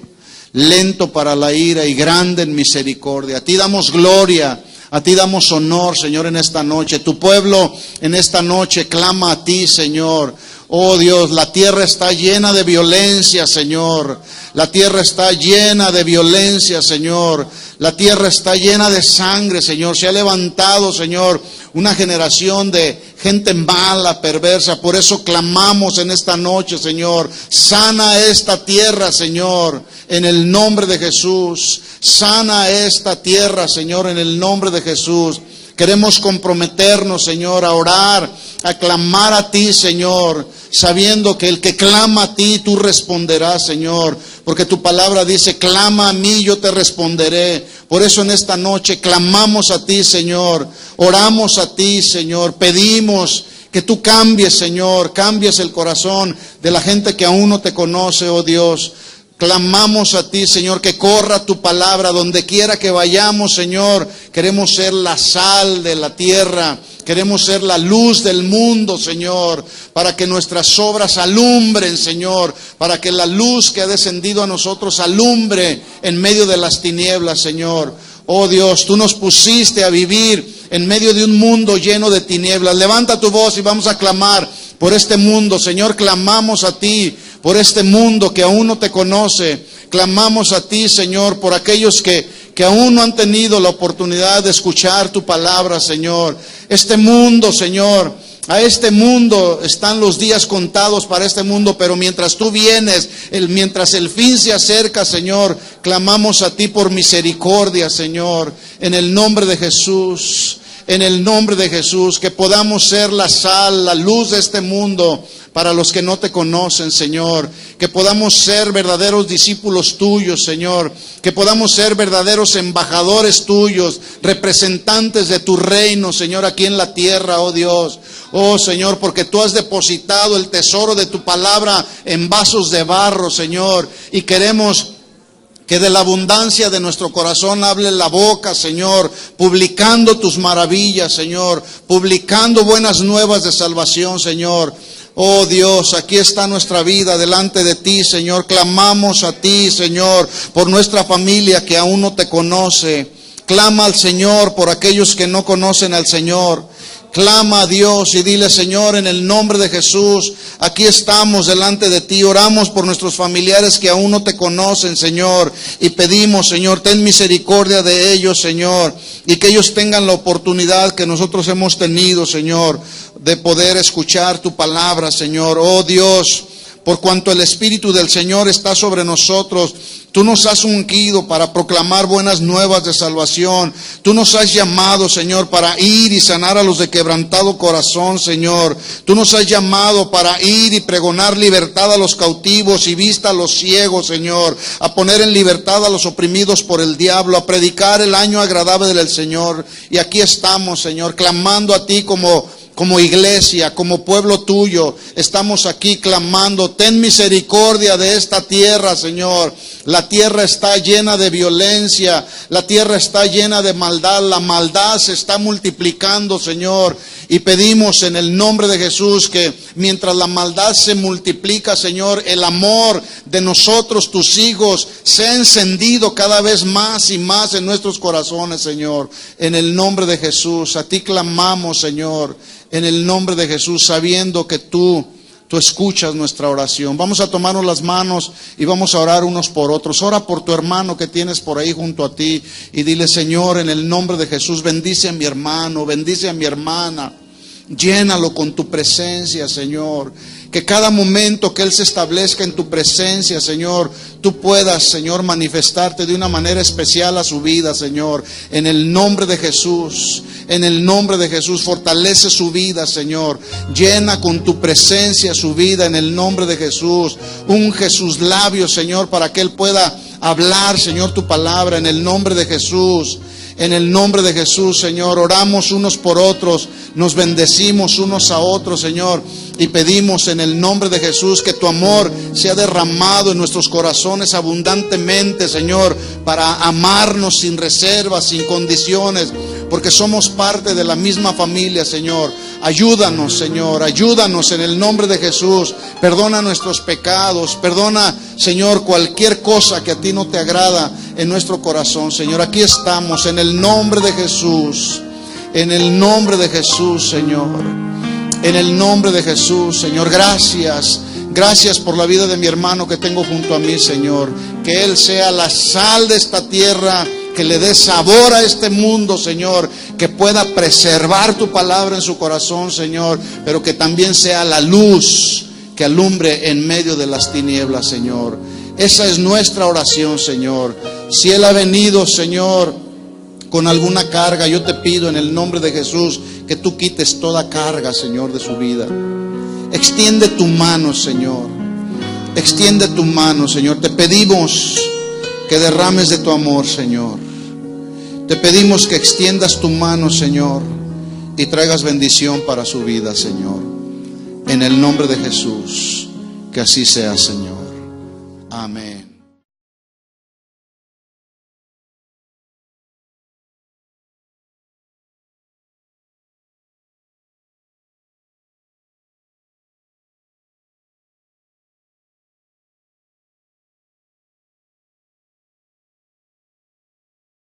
S1: lento para la ira y grande en misericordia. A ti damos gloria. A ti damos honor, Señor, en esta noche. Tu pueblo en esta noche clama a ti, Señor. Oh Dios, la tierra está llena de violencia, Señor. La tierra está llena de violencia, Señor. La tierra está llena de sangre, Señor. Se ha levantado, Señor, una generación de gente mala, perversa. Por eso clamamos en esta noche, Señor. Sana esta tierra, Señor, en el nombre de Jesús. Sana esta tierra, Señor, en el nombre de Jesús. Queremos comprometernos, Señor, a orar, a clamar a ti, Señor, sabiendo que el que clama a ti, tú responderás, Señor, porque tu palabra dice: clama a mí, yo te responderé. Por eso en esta noche clamamos a ti, Señor, oramos a ti, Señor, pedimos que tú cambies, Señor, cambies el corazón de la gente que aún no te conoce, oh Dios. Clamamos a ti, Señor, que corra tu palabra donde quiera que vayamos, Señor. Queremos ser la sal de la tierra. Queremos ser la luz del mundo, Señor, para que nuestras obras alumbren, Señor, para que la luz que ha descendido a nosotros alumbre en medio de las tinieblas, Señor. Oh Dios, tú nos pusiste a vivir en medio de un mundo lleno de tinieblas. Levanta tu voz y vamos a clamar por este mundo, Señor. Clamamos a ti por este mundo que aún no te conoce. Clamamos a ti, Señor, por aquellos que aún no han tenido la oportunidad de escuchar tu palabra, Señor. Este mundo, Señor, a este mundo están los días contados para este mundo, pero mientras tú vienes, mientras el fin se acerca, Señor, clamamos a ti por misericordia, Señor, en el nombre de Jesús. En el nombre de Jesús, que podamos ser la sal, la luz de este mundo para los que no te conocen, Señor. Que podamos ser verdaderos discípulos tuyos, Señor. Que podamos ser verdaderos embajadores tuyos, representantes de tu reino, Señor, aquí en la tierra, oh Dios. Oh Señor, porque tú has depositado el tesoro de tu palabra en vasos de barro, Señor. Y queremos que de la abundancia de nuestro corazón hable la boca, Señor, publicando tus maravillas, Señor, publicando buenas nuevas de salvación, Señor. Oh Dios, aquí está nuestra vida delante de ti, Señor. Clamamos a ti, Señor, por nuestra familia que aún no te conoce. Clama al Señor por aquellos que no conocen al Señor. Clama a Dios y dile, Señor, en el nombre de Jesús, aquí estamos delante de ti, oramos por nuestros familiares que aún no te conocen, Señor, y pedimos, Señor, ten misericordia de ellos, Señor, y que ellos tengan la oportunidad que nosotros hemos tenido, Señor, de poder escuchar tu palabra, Señor. Oh Dios, por cuanto el Espíritu del Señor está sobre nosotros, tú nos has ungido para proclamar buenas nuevas de salvación. Tú nos has llamado, Señor, para ir y sanar a los de quebrantado corazón, Señor. Tú nos has llamado para ir y pregonar libertad a los cautivos y vista a los ciegos, Señor. A poner en libertad a los oprimidos por el diablo, a predicar el año agradable del Señor. Y aquí estamos, Señor, clamando a ti como iglesia, como pueblo tuyo. Estamos aquí clamando, ten misericordia de esta tierra, Señor. La tierra está llena de violencia, la tierra está llena de maldad, la maldad se está multiplicando, Señor. Y pedimos en el nombre de Jesús que mientras la maldad se multiplica, Señor, el amor de nosotros, tus hijos, sea encendido cada vez más y más en nuestros corazones, Señor. En el nombre de Jesús, a ti clamamos, Señor. En el nombre de Jesús, sabiendo que tú escuchas nuestra oración. Vamos a tomarnos las manos y vamos a orar unos por otros. Ora por tu hermano que tienes por ahí junto a ti y dile, Señor, en el nombre de Jesús, bendice a mi hermano, bendice a mi hermana. Llénalo con tu presencia, Señor. Que cada momento que Él se establezca en tu presencia, Señor, tú puedas, Señor, manifestarte de una manera especial a su vida, Señor. En el nombre de Jesús, en el nombre de Jesús, fortalece su vida, Señor. Llena con tu presencia su vida, en el nombre de Jesús. Unge sus labios, Señor, para que Él pueda hablar, Señor, tu palabra, en el nombre de Jesús. En el nombre de Jesús, Señor, oramos unos por otros, nos bendecimos unos a otros, Señor, y pedimos en el nombre de Jesús que tu amor sea derramado en nuestros corazones abundantemente, Señor, para amarnos sin reservas, sin condiciones, porque somos parte de la misma familia, Señor. Ayúdanos, Señor, ayúdanos en el nombre de Jesús. Perdona nuestros pecados, perdona, Señor, cualquier cosa que a ti no te agrada en nuestro corazón, Señor. Aquí estamos en el nombre de Jesús, en el nombre de Jesús, Señor. En el nombre de Jesús, Señor. Gracias, gracias por la vida de mi hermano que tengo junto a mí, Señor. Que Él sea la sal de esta tierra, que le dé sabor a este mundo, Señor, que pueda preservar tu palabra en su corazón, Señor, pero que también sea la luz que alumbre en medio de las tinieblas, Señor. Esa es nuestra oración, Señor. Si Él ha venido, Señor, con alguna carga, yo te pido en el nombre de Jesús que tú quites toda carga, Señor, de su vida. Extiende tu mano, Señor. Extiende tu mano, Señor. Te pedimos que derrames de tu amor, Señor. Te pedimos que extiendas tu mano, Señor, y traigas bendición para su vida, Señor. En el nombre de Jesús, que así sea, Señor. Amén.